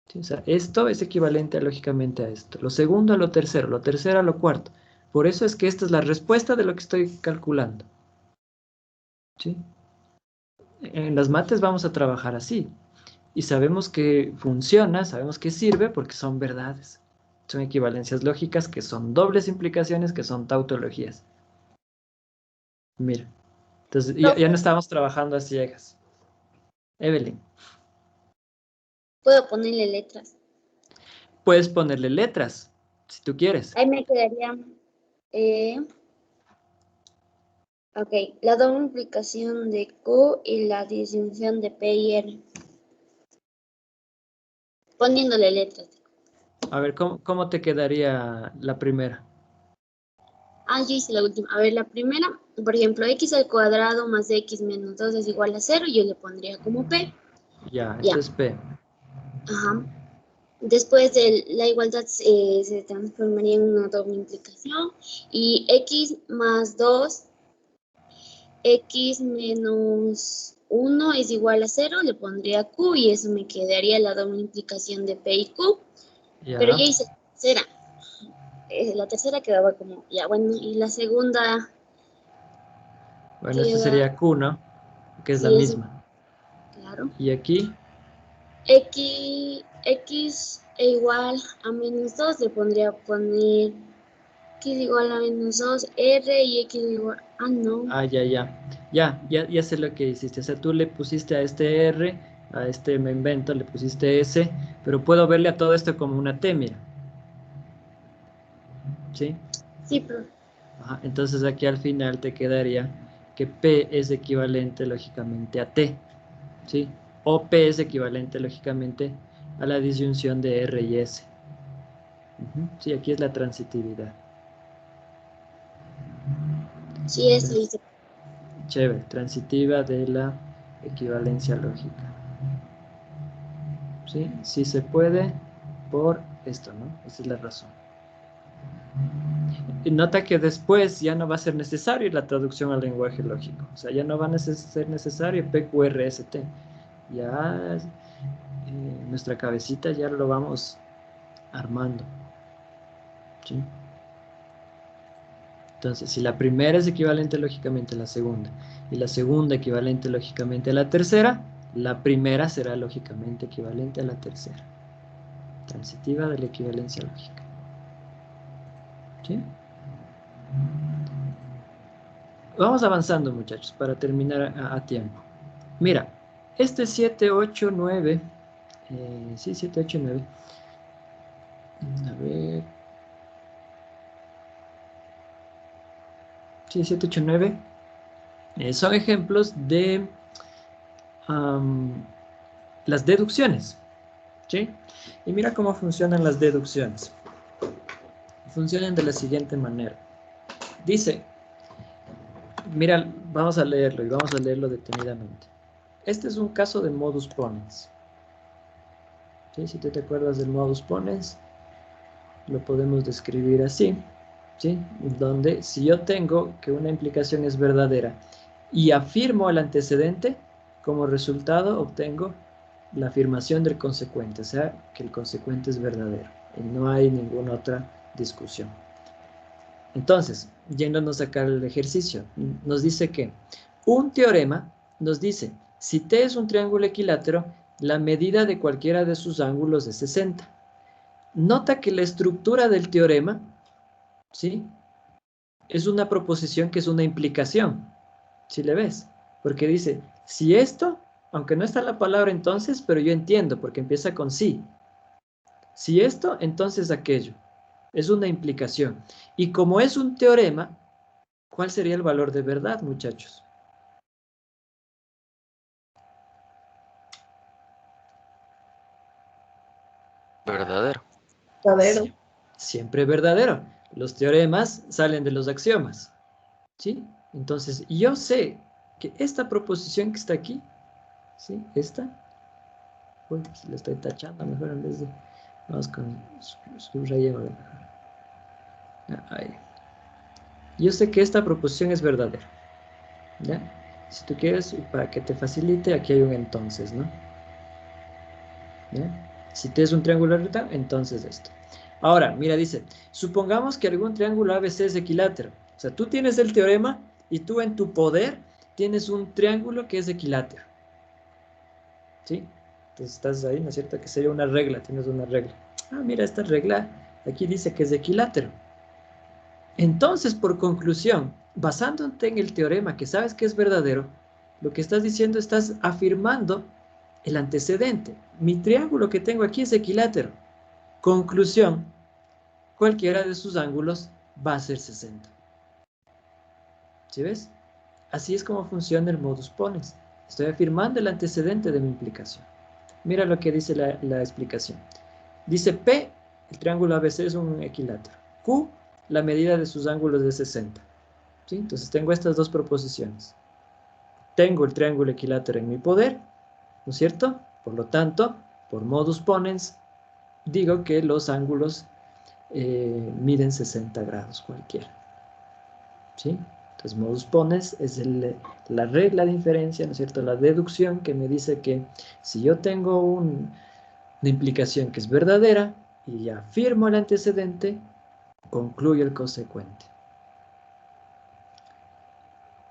Speaker 1: ¿Sí? O sea, esto es equivalente lógicamente a esto. Lo segundo a lo tercero a lo cuarto. Por eso es que esta es la respuesta de lo que estoy calculando. ¿Sí? En las mates vamos a trabajar así. Y sabemos que funciona, sabemos que sirve porque son verdades. Son equivalencias lógicas que son dobles implicaciones, que son tautologías. Mira. Entonces ya no estamos trabajando a ciegas. Evelyn.
Speaker 4: Puedo ponerle letras.
Speaker 1: Puedes ponerle letras, si tú quieres.
Speaker 4: Ahí me quedaría, ok, la doble implicación de Q y la disyunción de P y R. Poniéndole letras.
Speaker 1: A ver, ¿cómo te quedaría la primera?
Speaker 4: Ah, yo hice la última. A ver, la primera, por ejemplo, x al cuadrado más x menos 2 es igual a 0. Yo le pondría como p.
Speaker 1: Ya,
Speaker 4: Ya.
Speaker 1: esto es P.
Speaker 4: Ajá. Después de la igualdad se transformaría en una doble implicación. Y x más 2, x menos 1 es igual a 0. Le pondría q y eso me quedaría la doble implicación de p y q.
Speaker 1: Ya.
Speaker 4: Pero yo hice la tercera. La tercera quedaba como, ya bueno, y la segunda
Speaker 1: Bueno, esto
Speaker 4: queda,
Speaker 1: sería Q, ¿no? Que es la
Speaker 4: sí, es
Speaker 1: misma.
Speaker 4: claro.
Speaker 1: Y aquí,
Speaker 4: X e igual a menos 2, le pondría poner x igual a menos 2, r y x igual, no.
Speaker 1: ya sé lo que hiciste. O sea, tú le pusiste a este R, a este me invento, le pusiste S, pero puedo verle a todo esto como una T, mira. ¿Sí?
Speaker 4: Sí, pero
Speaker 1: Ajá, entonces aquí al final te quedaría que P es equivalente lógicamente a T, ¿sí? O P es equivalente lógicamente a la disyunción de R y S. Sí, aquí es la transitividad.
Speaker 4: sí, eso hice.
Speaker 1: Chévere, transitiva de la equivalencia lógica. ¿Sí? Sí se puede por esto, ¿no? Esa es la razón. Y nota que después ya no va a ser necesario la traducción al lenguaje lógico. O sea, ya no va a ser necesario PQRST. Ya nuestra cabecita ya lo vamos armando. ¿Sí? Entonces, si la primera es equivalente lógicamente a la segunda y la segunda equivalente lógicamente a la tercera, la primera será lógicamente equivalente a la tercera. Transitiva de la equivalencia lógica. ¿Sí? Vamos avanzando, muchachos, para terminar a tiempo. Mira, este 7, 8, 9, sí, 7, 8, 9. A ver. Sí, 7, 8, 9. Son ejemplos de las deducciones. ¿Sí? Y mira cómo funcionan las deducciones. Funcionan de la siguiente manera. Dice, mira, vamos a leerlo y vamos a leerlo detenidamente. Este es un caso de modus ponens. ¿Sí? Si tú te acuerdas del modus ponens, lo podemos describir así, ¿sí? Donde si yo tengo que una implicación es verdadera y afirmo el antecedente, como resultado obtengo la afirmación del consecuente, o sea, que el consecuente es verdadero y no hay ninguna otra discusión. Entonces, yéndonos acá al ejercicio, nos dice que un teorema nos dice, si T es un triángulo equilátero, la medida de cualquiera de sus ángulos es 60. Nota que la estructura del teorema, ¿sí? Es una proposición que es una implicación, ¿sí le ves? Porque dice, si esto, aunque no está la palabra entonces, pero yo entiendo, porque empieza con sí. Si esto, entonces aquello. Es una implicación. Y como es un teorema, ¿cuál sería el valor de verdad, muchachos?
Speaker 2: Verdadero.
Speaker 7: Verdadero.
Speaker 1: Siempre verdadero. Los teoremas salen de los axiomas, ¿sí? Entonces, yo sé que esta proposición que está aquí, ¿sí? Esta, uy, si la estoy tachando mejor en vez de, vamos con subrayado de mejor. Ahí. Yo sé que esta proposición es verdadera, ¿ya? Si tú quieres, para que te facilite, aquí hay un entonces, ¿no? ¿Ya? Si tienes un triángulo rectángulo, entonces esto. Ahora, mira, dice, supongamos que algún triángulo ABC es equilátero. O sea, tú tienes el teorema y tú en tu poder tienes un triángulo que es equilátero. ¿Sí? Entonces estás ahí, ¿no es cierto? Que sería una regla, tienes una regla. Ah, mira, esta regla aquí dice que es equilátero. Entonces, por conclusión, basándote en el teorema que sabes que es verdadero, lo que estás diciendo, estás afirmando el antecedente. Mi triángulo que tengo aquí es equilátero. Conclusión, cualquiera de sus ángulos va a ser 60. ¿Sí ves? Así es como funciona el modus ponens. Estoy afirmando el antecedente de mi implicación. Mira lo que dice la explicación. Dice P, el triángulo ABC es un equilátero. Q la medida de sus ángulos de 60. ¿Sí? Entonces tengo estas dos proposiciones. Tengo el triángulo equilátero en mi poder, ¿no es cierto? Por lo tanto, por modus ponens, digo que los ángulos miden 60 grados cualquiera. ¿Sí? Entonces, modus ponens es la regla de inferencia, ¿no es cierto? La deducción que me dice que si yo tengo una implicación que es verdadera y afirmo el antecedente, concluyo el consecuente.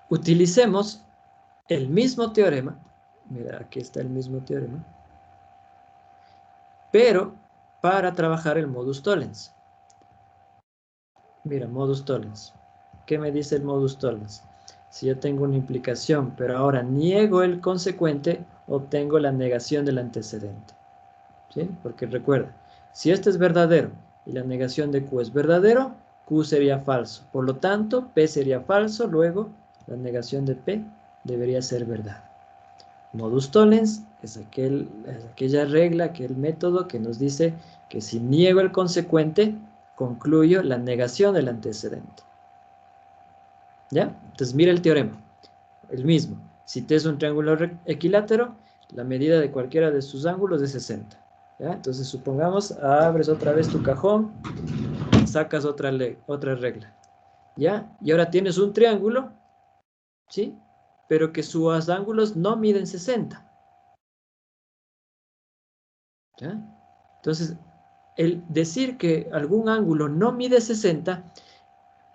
Speaker 1: Utilicemos el mismo teorema. Mira, aquí está el mismo teorema. Pero para trabajar el modus tollens. Mira, modus tollens. ¿Qué me dice el modus tollens? Si yo tengo una implicación, pero ahora niego el consecuente, obtengo la negación del antecedente. ¿Sí? Porque recuerda, si este es verdadero y la negación de Q es verdadero, Q sería falso. Por lo tanto, P sería falso, luego la negación de P debería ser verdad. Modus tollens es aquella regla, aquel método que nos dice que si niego el consecuente, concluyo la negación del antecedente. ¿Ya? Entonces mira el teorema, el mismo. Si T es un triángulo equilátero, la medida de cualquiera de sus ángulos es 60. ¿Ya? Entonces supongamos, abres otra vez tu cajón, sacas otra regla. ¿Ya? Y ahora tienes un triángulo, ¿sí? Pero que sus ángulos no miden 60. ¿Ya? Entonces, el decir que algún ángulo no mide 60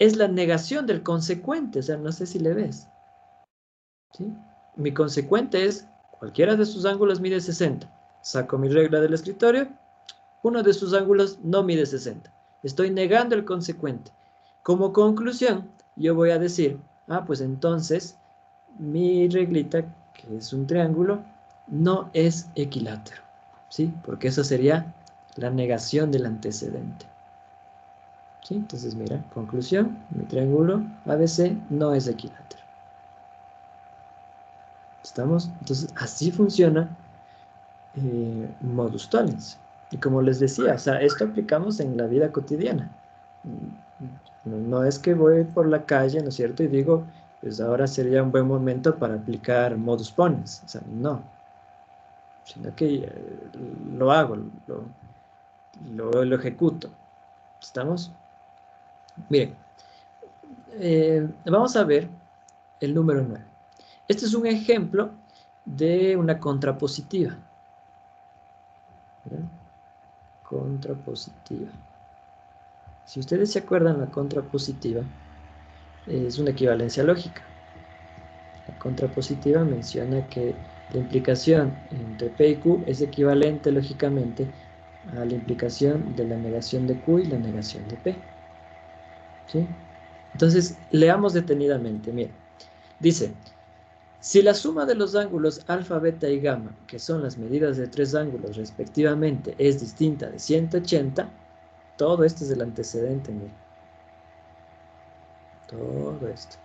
Speaker 1: es la negación del consecuente. O sea, no sé si le ves. ¿Sí? Mi consecuente es, cualquiera de sus ángulos mide 60. Saco mi regla del escritorio, uno de sus ángulos no mide 60. Estoy negando el consecuente. Como conclusión, yo voy a decir, pues entonces, mi reglita, que es un triángulo, no es equilátero. ¿Sí? Porque eso sería la negación del antecedente. ¿Sí? Entonces, mira, conclusión, mi triángulo ABC no es equilátero. ¿Estamos? Entonces, así funciona modus tollens. Y como les decía, o sea, esto aplicamos en la vida cotidiana. No es que voy por la calle, ¿no es cierto? Y digo, pues ahora sería un buen momento para aplicar modus ponens. O sea, no. Sino que lo hago, lo ejecuto. ¿Estamos? Miren, vamos a ver el número 9. Este es un ejemplo de una contrapositiva. ¿Ya? Contrapositiva. Si ustedes se acuerdan, la contrapositiva es una equivalencia lógica. La contrapositiva menciona que la implicación entre P y Q es equivalente lógicamente a la implicación de la negación de Q y la negación de P. ¿Sí? Entonces, leamos detenidamente. Miren, dice, si la suma de los ángulos alfa, beta y gamma, que son las medidas de tres ángulos respectivamente, es distinta de 180, todo esto es el antecedente, miren. Todo esto.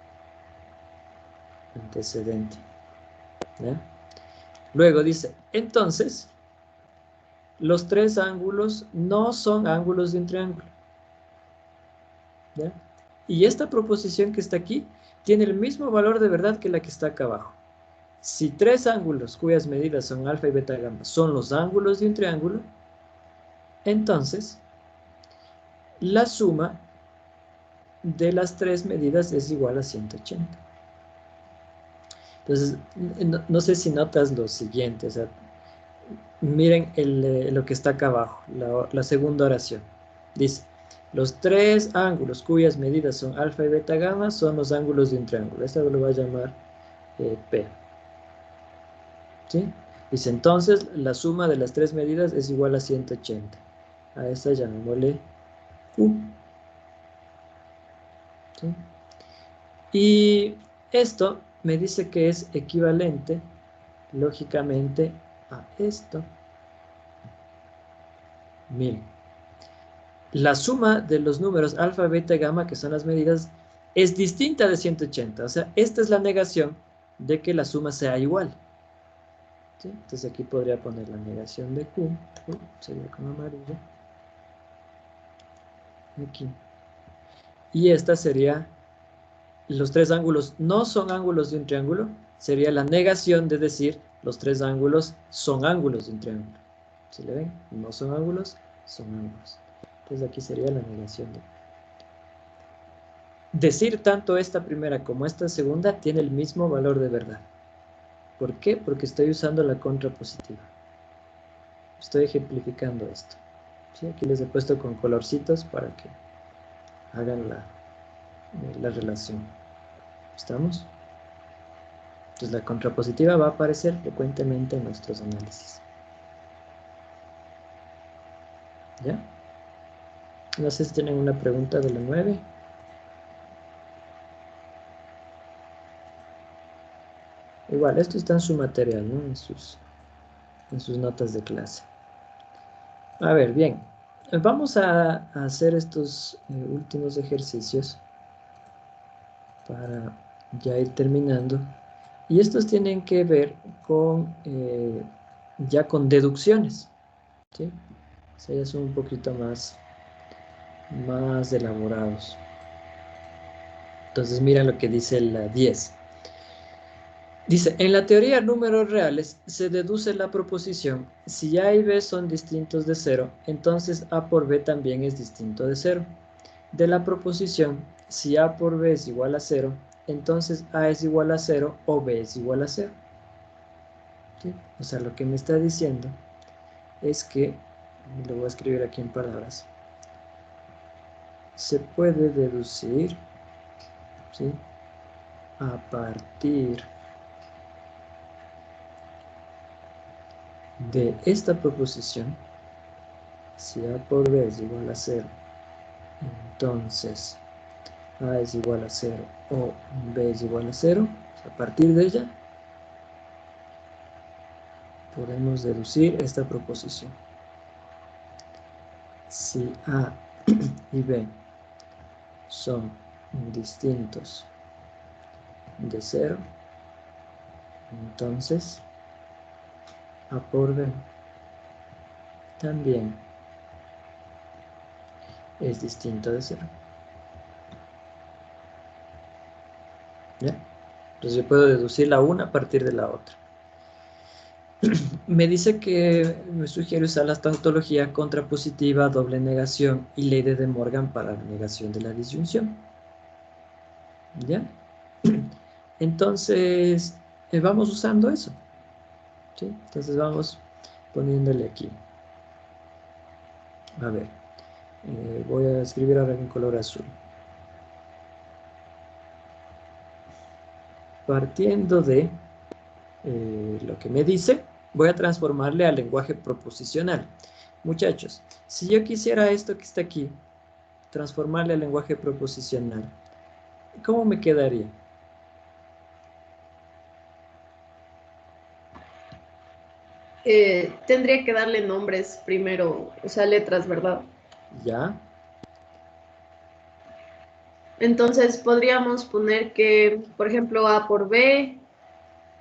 Speaker 1: Antecedente. ¿Ya? Luego dice, entonces, los tres ángulos no son ángulos de un triángulo. ¿Ya? Y esta proposición que está aquí tiene el mismo valor de verdad que la que está acá abajo. Si tres ángulos cuyas medidas son alfa y beta gamma son los ángulos de un triángulo, entonces la suma de las tres medidas es igual a 180. Entonces, no sé si notas lo siguiente, o sea, miren lo que está acá abajo, la segunda oración. Dice, los tres ángulos cuyas medidas son alfa y beta gamma son los ángulos de un triángulo. Esto lo voy a llamar P. ¿Sí? Dice, entonces, la suma de las tres medidas es igual a 180. A esta llamémosle Q. ¿Sí? Y esto me dice que es equivalente, lógicamente, a esto. Miren, la suma de los números alfa, beta y gamma, que son las medidas, es distinta de 180. O sea, esta es la negación de que la suma sea igual. ¿Sí? Entonces aquí podría poner la negación de Q. Sería con amarillo. Aquí. Y esta sería, los tres ángulos no son ángulos de un triángulo, sería la negación de decir los tres ángulos son ángulos de un triángulo. ¿Sí le ven? No son ángulos, son ángulos. Entonces aquí sería la negación de... Decir tanto esta primera como esta segunda tiene el mismo valor de verdad. ¿Por qué? Porque estoy usando la contrapositiva. Estoy ejemplificando esto. ¿Sí? Aquí les he puesto con colorcitos para que hagan la relación. ¿Estamos? Entonces la contrapositiva va a aparecer frecuentemente en nuestros análisis. ¿Ya? No sé si tienen una pregunta de la 9. Igual, esto está en su material, ¿no? En sus notas de clase. A ver, bien. Vamos a hacer estos últimos ejercicios para ya ir terminando. Y estos tienen que ver con ya con deducciones. ¿Sí? O sea, ya son un poquito más elaborados. Entonces mira lo que dice la 10. Dice, en la teoría de números reales se deduce la proposición, si A y B son distintos de 0, entonces A por B también es distinto de 0. De la proposición, si A por B es igual a 0, entonces A es igual a 0 o B es igual a 0. ¿Sí? O sea, lo que me está diciendo es que, lo voy a escribir aquí en palabras, se puede deducir, ¿sí?, a partir de esta proposición, si A por B es igual a 0, entonces A es igual a 0 o B es igual a 0, a partir de ella podemos deducir esta proposición. Si A y B son distintos de 0, entonces A por B también es distinto de 0. ¿Ya? Entonces yo puedo deducir la una a partir de la otra. Me dice que me sugiere usar la tautología contrapositiva, doble negación y ley de De Morgan para la negación de la disyunción. ¿Ya? Entonces, vamos usando eso. ¿Sí? Entonces vamos poniéndole aquí. A ver, voy a escribir ahora en color azul. Partiendo de lo que me dice, voy a transformarle al lenguaje proposicional. Muchachos, si yo quisiera esto que está aquí, transformarle al lenguaje proposicional, ¿cómo me quedaría?
Speaker 7: Tendría que darle nombres primero, o sea, letras, ¿verdad?
Speaker 1: ¿Ya?
Speaker 7: Entonces podríamos poner que, por ejemplo, A por B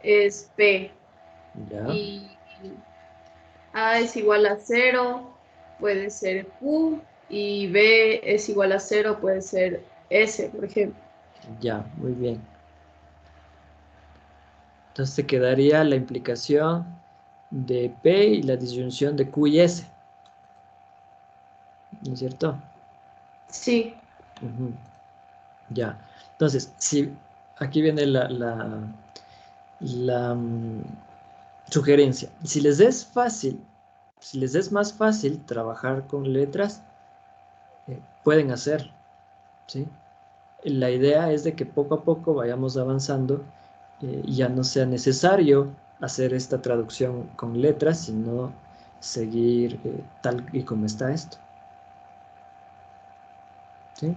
Speaker 7: es P.
Speaker 1: ¿Ya?
Speaker 7: Y A es igual a 0, puede ser Q, y B es igual a 0, puede ser S, por ejemplo.
Speaker 1: Ya, muy bien. Entonces te quedaría la implicación de P y la disyunción de Q y S. ¿No es cierto?
Speaker 7: Sí.
Speaker 1: Ya. Entonces, si aquí viene la sugerencia. Si les es fácil, si les es más fácil trabajar con letras, pueden hacerlo, ¿sí? La idea es de que poco a poco vayamos avanzando y ya no sea necesario hacer esta traducción con letras, sino seguir tal y como está esto. ¿Sí?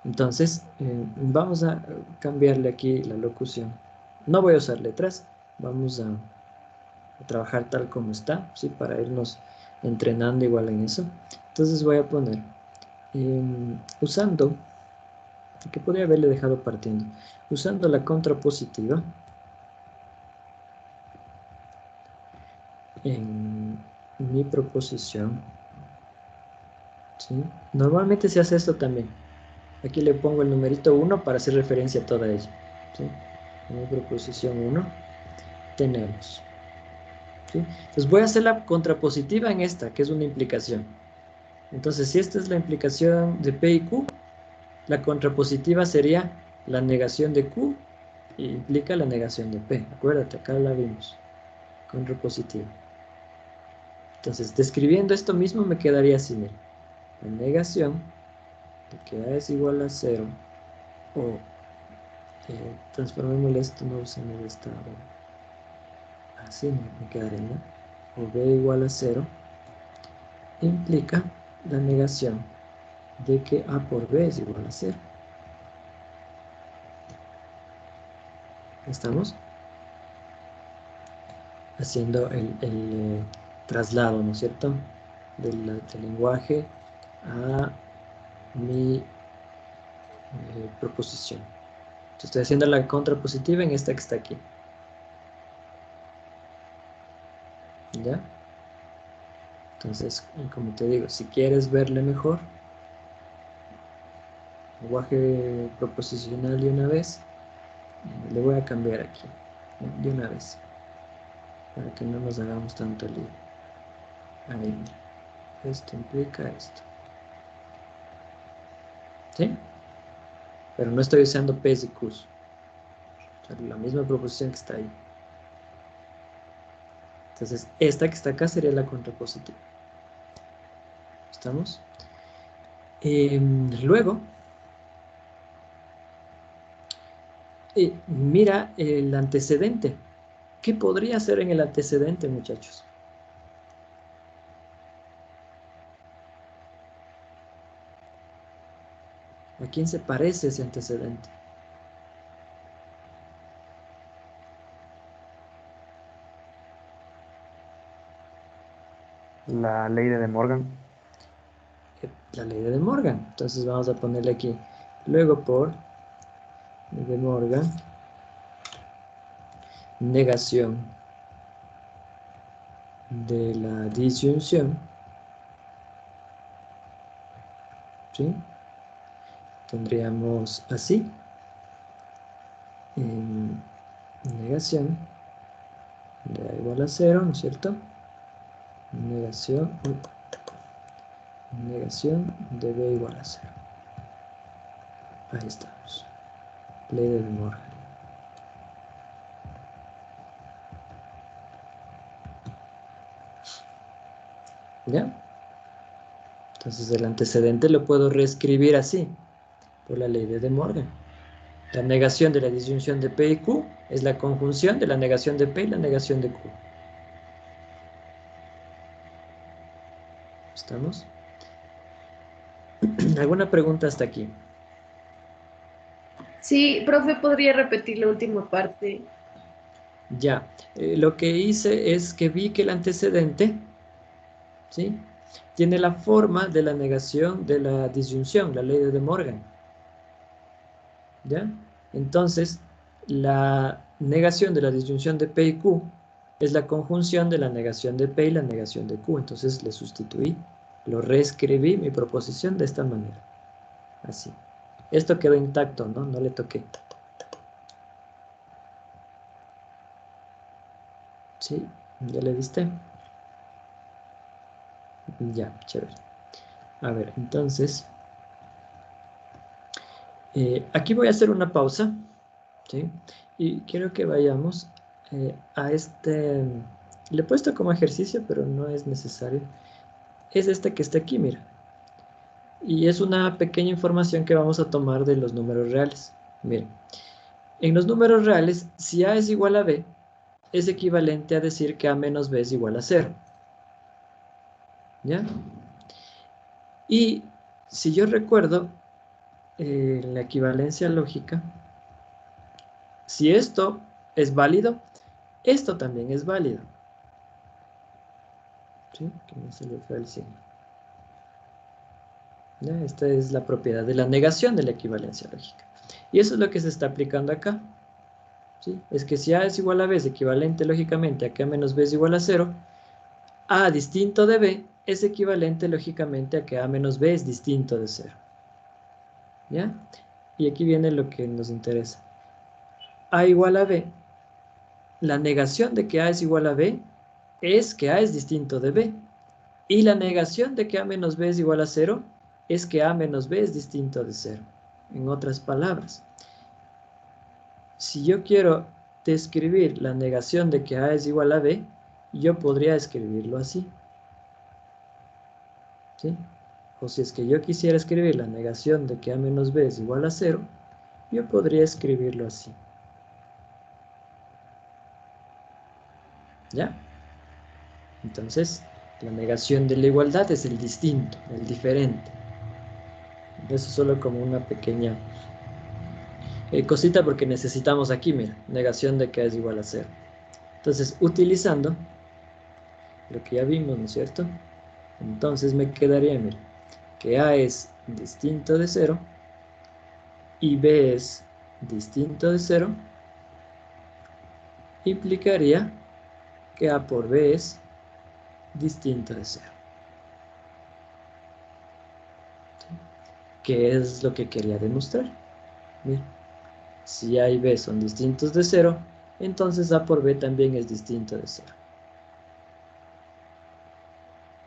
Speaker 1: Entonces, vamos a cambiarle aquí la locución. No voy a usar letras, vamos a trabajar tal como está, ¿sí? Para irnos entrenando igual en eso. Entonces voy a poner, usando, que podría haberle dejado partiendo, usando la contrapositiva en mi proposición, ¿sí? Normalmente se hace esto también. Aquí le pongo el numerito 1 para hacer referencia a toda ella. ¿Sí? En mi proposición 1 tenemos. ¿Sí? Entonces voy a hacer la contrapositiva en esta, que es una implicación. Entonces, si esta es la implicación de P y Q, la contrapositiva sería la negación de Q y implica la negación de P. Acuérdate, acá la vimos. Contrapositiva. Entonces, describiendo esto mismo me quedaría así, mira. La negación de que A es igual a 0 o transformémosle esto, no usemos esta así me quedaría, ¿no? O B igual a 0 implica la negación de que A por B es igual a 0. ¿Estamos? Haciendo el traslado, ¿no es cierto? Del lenguaje a mi proposición. Entonces, estoy haciendo la contrapositiva en esta que está aquí. ¿Ya? Entonces, como te digo, si quieres verle mejor, lenguaje proposicional de una vez, le voy a cambiar aquí, de una vez, para que no nos hagamos tanto lío. Ahí, mira, esto implica esto. ¿Sí? Pero no estoy usando P's y Q's. O sea, la misma proposición que está ahí. Entonces, esta que está acá sería la contrapositiva. ¿Estamos? Luego, mira el antecedente. ¿Qué podría ser en el antecedente, muchachos? ¿A quién se parece ese antecedente?
Speaker 14: La ley de De Morgan.
Speaker 1: La ley de De Morgan. Entonces vamos a ponerle aquí. Luego por De Morgan. Negación de la disyunción. ¿Sí? Tendríamos así. Negación de A igual a 0, ¿no es cierto? Negación de B igual a 0. Ahí estamos. Ley de De Morgan. ¿Ya? Entonces el antecedente lo puedo reescribir así, por la ley de De Morgan. La negación de la disyunción de P y Q es la conjunción de la negación de P y la negación de Q. ¿Estamos? ¿Alguna pregunta hasta aquí?
Speaker 7: Sí, profe, ¿podría repetir la última parte?
Speaker 1: Ya, lo que hice es que vi que el antecedente, ¿sí?, tiene la forma de la negación de la disyunción, la ley de De Morgan. ¿Ya? Entonces, la negación de la disyunción de P y Q es la conjunción de la negación de P y la negación de Q. Entonces le sustituí, lo reescribí mi proposición de esta manera. Así. Esto quedó intacto, ¿no? No le toqué. ¿Sí? ¿Ya le viste? Ya, chévere. A ver, entonces, aquí voy a hacer una pausa, ¿sí? Y quiero que vayamos a este, le he puesto como ejercicio, pero no es necesario. Es este que está aquí, mira. Y es una pequeña información que vamos a tomar de los números reales. Miren, en los números reales, si A es igual a B, es equivalente a decir que A menos B es igual a 0. ¿Ya? Y si yo recuerdo la equivalencia lógica, si esto es válido, esto también es válido. ¿Sí? Que no se le fue el signo. ¿Ya? Esta es la propiedad de la negación de la equivalencia lógica. Y eso es lo que se está aplicando acá. ¿Sí? Es que si A es igual a B es equivalente lógicamente a que A menos B es igual a 0, A distinto de B es equivalente lógicamente a que A menos B es distinto de 0. ¿Ya? Y aquí viene lo que nos interesa. A igual a B. La negación de que A es igual a B es que A es distinto de B. Y la negación de que A menos B es igual a 0 es que A menos B es distinto de 0. En otras palabras, si yo quiero describir la negación de que A es igual a B, yo podría escribirlo así. ¿Sí? O si es que yo quisiera escribir la negación de que A menos B es igual a 0, yo podría escribirlo así. ¿Ya? Entonces, la negación de la igualdad es el distinto, el diferente. Eso solo como una pequeña cosita porque necesitamos aquí, mira, negación de que A es igual a 0. Entonces, utilizando lo que ya vimos, ¿no es cierto? Entonces me quedaría, mira, que A es distinto de 0 y B es distinto de 0, implicaría que A por B es distinto de 0. ¿Sí? ¿Qué es lo que quería demostrar? Mira, si A y B son distintos de 0, entonces A por B también es distinto de 0.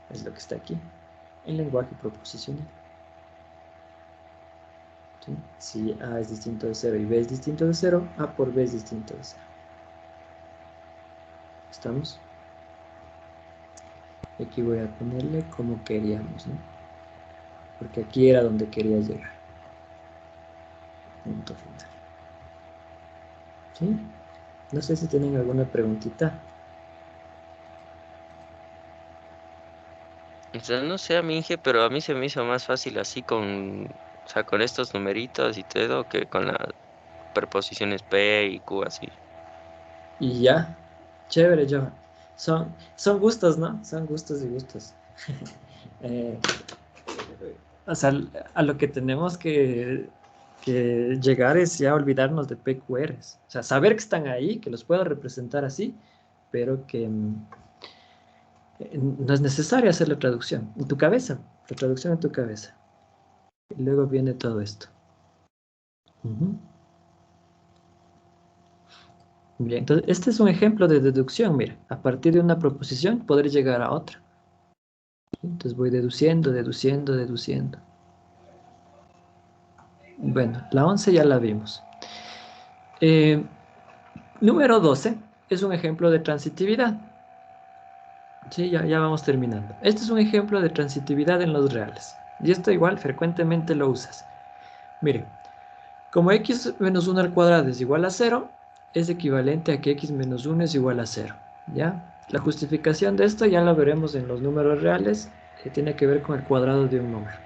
Speaker 1: Es lo que está aquí, en lenguaje proposicional. ¿Sí? Si A es distinto de 0 y B es distinto de 0, A por B es distinto de 0. ¿Estamos? Aquí voy a ponerle como queríamos, ¿no? Porque aquí era donde quería llegar. Punto final. ¿Sí? No sé si tienen alguna preguntita.
Speaker 2: O sea, no sé, Minje, pero a mí se me hizo más fácil así con, o sea, con estos numeritos y todo que con las preposiciones P y Q así.
Speaker 1: Y ya. Chévere, Johan. Son gustos, ¿no? Son gustos y gustos. Eh, o sea, a lo que tenemos que llegar es ya olvidarnos de PQRs. O sea, saber que están ahí, que los puedo representar así, pero que no es necesario hacer la traducción en tu cabeza, la traducción en tu cabeza. Y luego viene todo esto. Bien, entonces este es un ejemplo de deducción, mira, a partir de una proposición poder llegar a otra. Entonces voy deduciendo, deduciendo, deduciendo. Bueno, la 11 ya la vimos. Número 12 es un ejemplo de transitividad. Sí, ya vamos terminando. Este es un ejemplo de transitividad en los reales. Y esto igual frecuentemente lo usas. Miren, como x menos 1 al cuadrado es igual a 0, es equivalente a que x menos 1 es igual a 0. ¿Ya? La justificación de esto ya la veremos en los números reales, que tiene que ver con el cuadrado de un número.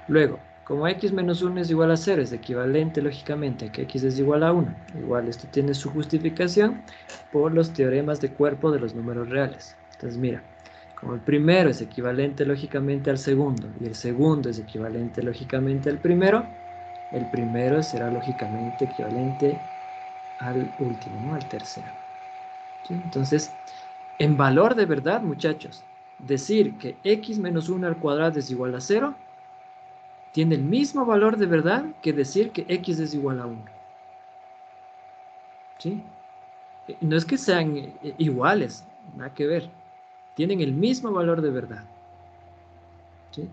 Speaker 1: Luego, como x menos 1 es igual a 0, es equivalente lógicamente a que x es igual a 1. Igual esto tiene su justificación por los teoremas de cuerpo de los números reales. Entonces mira, como el primero es equivalente lógicamente al segundo y el segundo es equivalente lógicamente al primero, el primero será lógicamente equivalente al último, ¿no? Al tercero. ¿Sí? Entonces, en valor de verdad, muchachos, decir que x menos 1 al cuadrado es igual a 0 tiene el mismo valor de verdad que decir que x es igual a 1. ¿Sí? No es que sean iguales, nada que ver. Tienen el mismo valor de verdad. ¿Sí?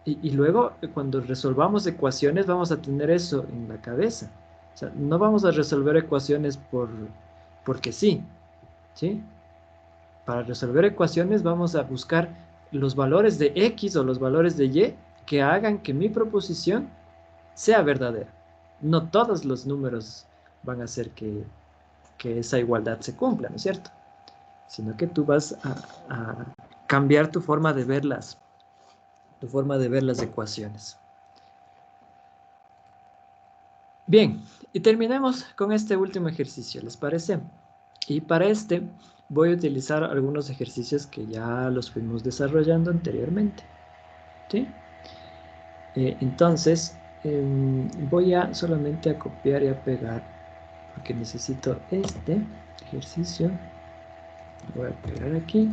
Speaker 1: Y luego, cuando resolvamos ecuaciones, vamos a tener eso en la cabeza. O sea, no vamos a resolver ecuaciones porque sí. ¿Sí? Para resolver ecuaciones vamos a buscar los valores de x o los valores de y que hagan que mi proposición sea verdadera. No todos los números van a hacer que esa igualdad se cumpla, ¿no es cierto? Sino que tú vas a cambiar tu forma de ver las ecuaciones. Bien, y terminemos con este último ejercicio, ¿les parece? Y para este voy a utilizar algunos ejercicios que ya los fuimos desarrollando anteriormente. ¿Sí? Entonces, voy a solamente a copiar y a pegar, porque necesito este ejercicio. Voy a pegar aquí.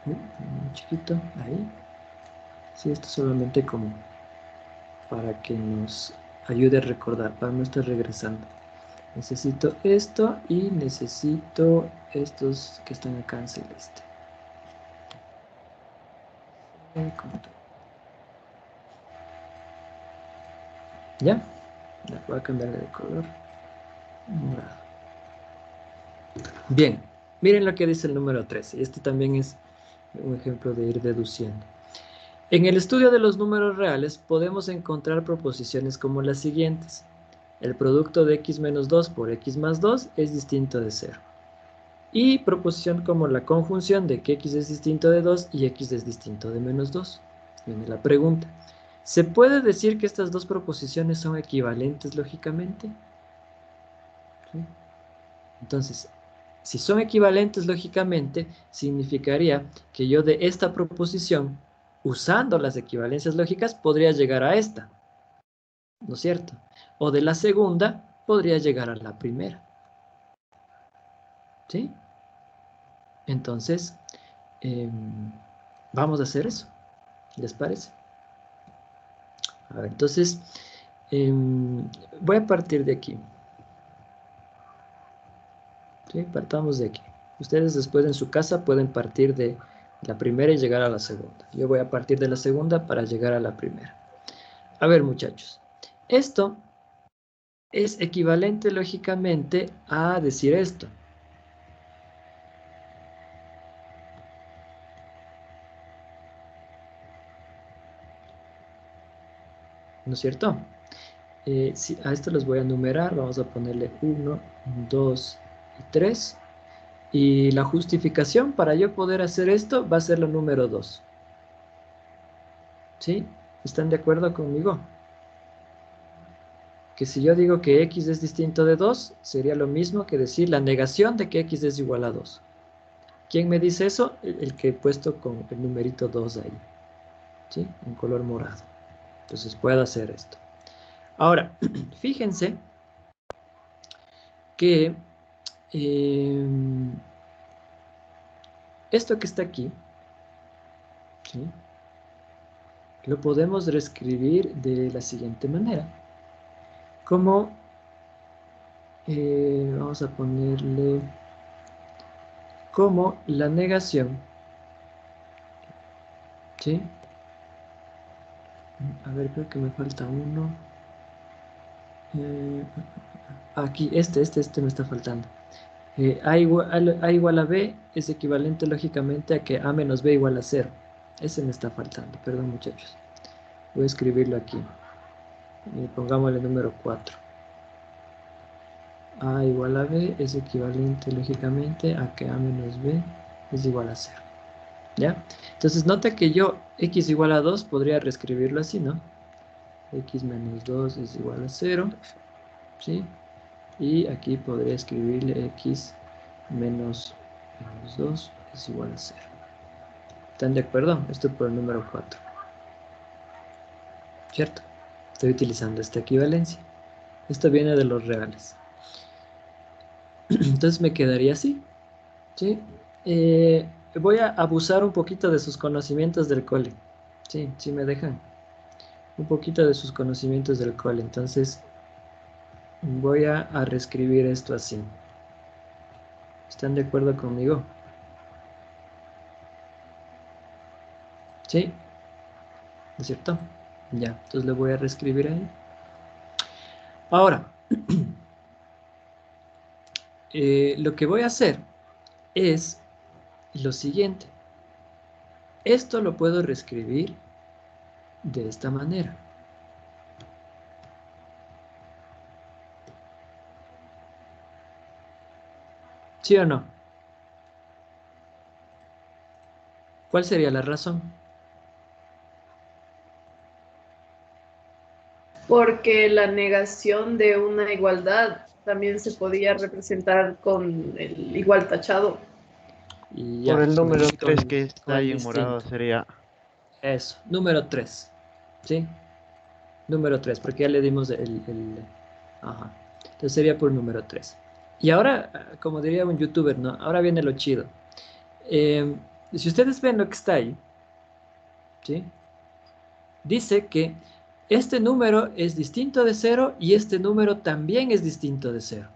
Speaker 1: Muy chiquito, ahí. Sí, esto solamente como para que nos ayude a recordar, para no estar regresando. Necesito esto y necesito estos que están acá en celeste. ¿Ya? Voy a cambiarle de color. Morado. Bien, miren lo que dice el número 13. Este también es un ejemplo de ir deduciendo. En el estudio de los números reales podemos encontrar proposiciones como las siguientes. El producto de x menos 2 por x más 2 es distinto de 0. Y proposición como la conjunción de que x es distinto de 2 y x es distinto de menos 2. Viene la pregunta. ¿Se puede decir que estas dos proposiciones son equivalentes lógicamente? ¿Sí? Entonces, si son equivalentes lógicamente, significaría que yo de esta proposición, usando las equivalencias lógicas, podría llegar a esta. ¿No es cierto? O de la segunda, podría llegar a la primera. ¿Sí? Entonces, vamos a hacer eso. ¿Les parece? A ver, entonces, voy a partir de aquí. ¿Sí? Partamos de aquí. Ustedes después en su casa pueden partir de la primera y llegar a la segunda. Yo voy a partir de la segunda para llegar a la primera. A ver, muchachos. Esto es equivalente lógicamente a decir esto. ¿No es cierto? Si a esto los voy a numerar. Vamos a ponerle 1, 2 y 3. Y la justificación para yo poder hacer esto va a ser la número 2. ¿Sí? ¿Están de acuerdo conmigo? Que si yo digo que x es distinto de 2, sería lo mismo que decir la negación de que x es igual a 2. ¿Quién me dice eso? El que he puesto con el numerito 2 ahí. ¿Sí? En color morado. Entonces puedo hacer esto. Ahora, fíjense que esto que está aquí, ¿sí? Lo podemos reescribir de la siguiente manera. Como, vamos a ponerle, como la negación, ¿sí? A ver, creo que me falta uno. Aquí, este me está faltando. A igual a B es equivalente lógicamente a que A menos B igual a 0. Ese me está faltando, perdón muchachos. Voy a escribirlo aquí. Y pongámosle el número 4. A igual a B es equivalente lógicamente a que A menos B es igual a 0. ¿Ya? Entonces nota que yo x igual a 2 podría reescribirlo así, ¿no? X menos 2 es igual a 0. ¿Sí? Y aquí podría escribirle x menos 2 es igual a 0. ¿Están de acuerdo? Esto por el número 4. ¿Cierto? Estoy utilizando esta equivalencia. Esto viene de los reales. Entonces me quedaría así. ¿Sí? Voy a abusar un poquito de sus conocimientos del cole. Sí, sí me dejan. Un poquito de sus conocimientos del cole. Entonces voy a reescribir esto así. ¿Están de acuerdo conmigo? ¿Sí? ¿No es cierto? Ya, entonces le voy a reescribir ahí. Ahora, lo que voy a hacer es lo siguiente. Esto lo puedo reescribir de esta manera. ¿Sí o no? ¿Cuál sería la razón?
Speaker 7: Porque la negación de una igualdad también se podía representar con el igual tachado.
Speaker 1: Y ya,
Speaker 3: Por el número
Speaker 1: con-
Speaker 3: 3 que está
Speaker 1: con el
Speaker 3: ahí en morado
Speaker 1: distinto.
Speaker 3: sería...
Speaker 1: Eso, número 3. ¿Sí? Número 3, porque ya le dimos Ajá. Entonces sería por número 3. Y ahora, como diría un youtuber, ¿no? Ahora viene lo chido. Si ustedes ven lo que está ahí, ¿sí? Dice que este número es distinto de 0 y este número también es distinto de 0.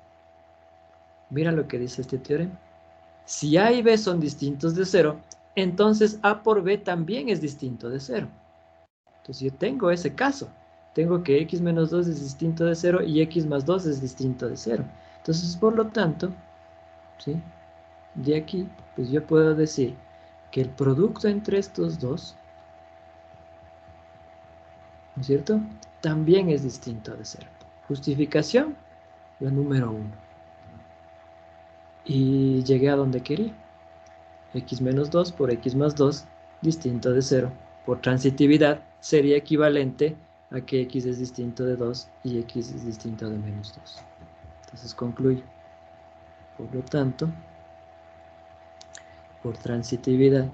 Speaker 1: Mira lo que dice este teorema. Si A y B son distintos de 0, entonces A por B también es distinto de 0. Entonces yo tengo ese caso. Tengo que x menos 2 es distinto de 0 y x más 2 es distinto de 0. Entonces, por lo tanto, ¿sí? De aquí, pues yo puedo decir que el producto entre estos dos, ¿no es cierto?, también es distinto de 0. Justificación, la número 1. Y llegué a donde quería. X menos 2 por x más 2, distinto de 0. Por transitividad, sería equivalente a que x es distinto de 2 y x es distinto de menos 2. Entonces concluyo. Por lo tanto, por transitividad,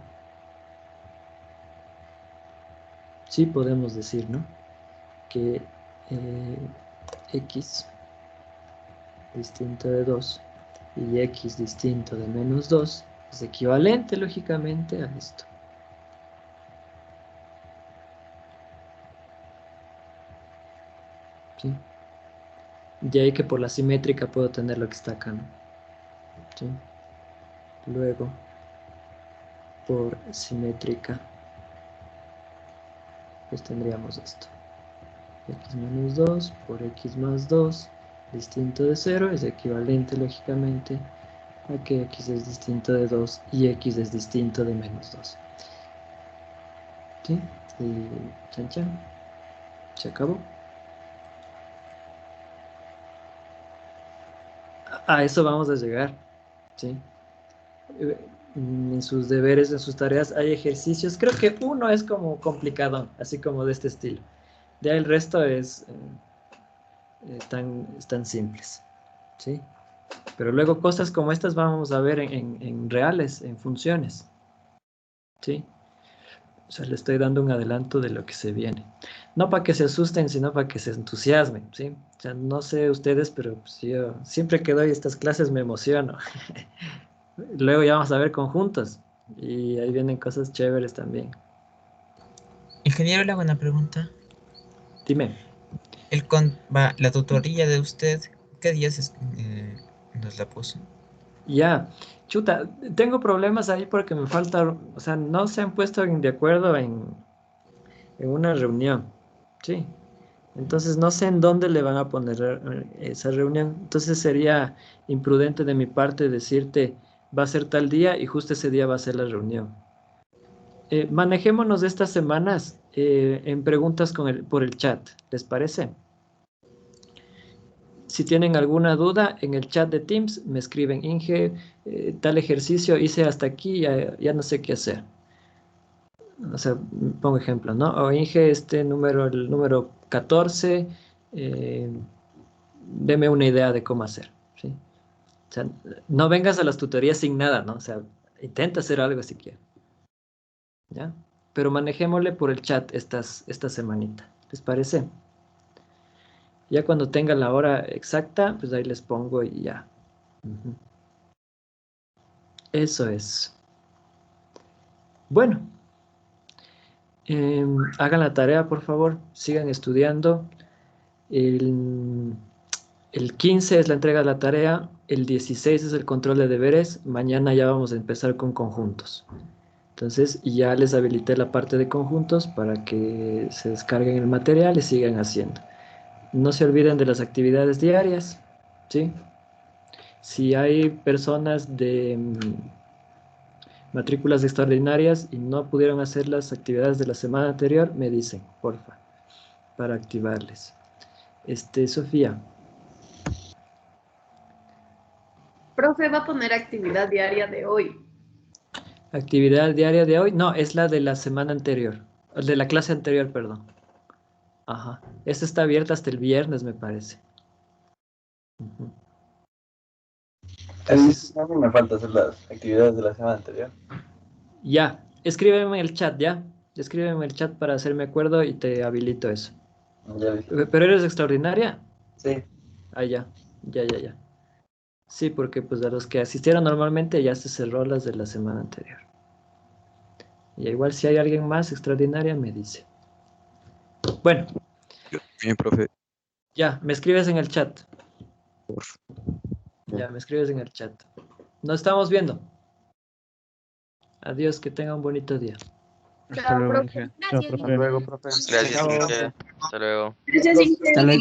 Speaker 1: sí podemos decir, ¿no?, que x distinto de 2 y x distinto de menos 2 es equivalente, lógicamente, a esto. ¿Sí? De ahí que por la simétrica puedo tener lo que está acá, ¿no? ¿Sí? Luego, por simétrica, pues tendríamos esto. X menos 2 por x más 2, distinto de 0, es equivalente, lógicamente, a que x es distinto de 2 y x es distinto de menos 2. ¿Sí? Y chan chan, se acabó. A eso vamos a llegar, ¿sí? En sus deberes, en sus tareas hay ejercicios. Creo que uno es como complicado, así como de este estilo. Ya el resto están simples, ¿sí? Pero luego cosas como estas vamos a ver en reales, en funciones, ¿sí? O sea, le estoy dando un adelanto de lo que se viene. No para que se asusten, sino para que se entusiasmen, ¿sí? O sea, no sé ustedes, pero pues yo siempre que doy estas clases me emociono. Luego ya vamos a ver conjuntos. Y ahí vienen cosas chéveres también.
Speaker 9: Ingeniero, le hago una pregunta.
Speaker 1: Dime.
Speaker 9: La tutoría de usted, ¿qué días nos la puso?
Speaker 1: Ya, chuta, tengo problemas ahí porque me falta, o sea, no se han puesto de acuerdo en una reunión, ¿sí? Entonces no sé en dónde le van a poner esa reunión. Entonces sería imprudente de mi parte decirte, va a ser tal día y justo ese día va a ser la reunión. Manejémonos estas semanas en preguntas por el chat, ¿les parece? Si tienen alguna duda, en el chat de Teams me escriben, Inge, tal ejercicio hice hasta aquí, ya no sé qué hacer. O sea, pongo ejemplo, ¿no? O Inge, el número 14, deme una idea de cómo hacer, ¿sí? O sea, no vengas a las tutorías sin nada, ¿no? O sea, intenta hacer algo si quieres, ¿ya? Pero manejémosle por el chat esta semanita, ¿les parece? Ya cuando tenga la hora exacta, pues ahí les pongo y ya. Eso es. Bueno, hagan la tarea, por favor. Sigan estudiando. El 15 es la entrega de la tarea. El 16 es el control de deberes. Mañana ya vamos a empezar con conjuntos. Entonces, ya les habilité la parte de conjuntos para que se descarguen el material y sigan haciendo. No se olviden de las actividades diarias, ¿sí? Si hay personas de matrículas extraordinarias y no pudieron hacer las actividades de la semana anterior, me dicen, porfa, para activarles. Sofía.
Speaker 7: Profe, va a poner actividad diaria de hoy.
Speaker 1: Actividad diaria de hoy, no, es la de la semana anterior, de la clase anterior, perdón. Ajá, esta está abierta hasta el viernes, me parece.
Speaker 14: Entonces, a mí me falta hacer las actividades de la semana anterior.
Speaker 1: Ya, escríbeme en el chat, ¿ya? Escríbeme en el chat para hacerme acuerdo y te habilito eso. ¿Pero eres extraordinaria?
Speaker 14: Sí.
Speaker 1: Ah, ya. Sí, porque pues a los que asistieron normalmente ya se cerró las de la semana anterior. Y igual si hay alguien más extraordinaria me dice. Bueno,
Speaker 15: Bien, profe.
Speaker 1: Ya, me escribes en el chat. Ya, me escribes en el chat. Nos estamos viendo. Adiós, que tenga un bonito día.
Speaker 3: Hasta luego, Inge.
Speaker 5: Gracias.
Speaker 3: Hasta luego, profe.
Speaker 2: Gracias,
Speaker 1: Chao.
Speaker 2: Inge. Hasta luego.
Speaker 7: Gracias, Inge.
Speaker 3: Hasta luego.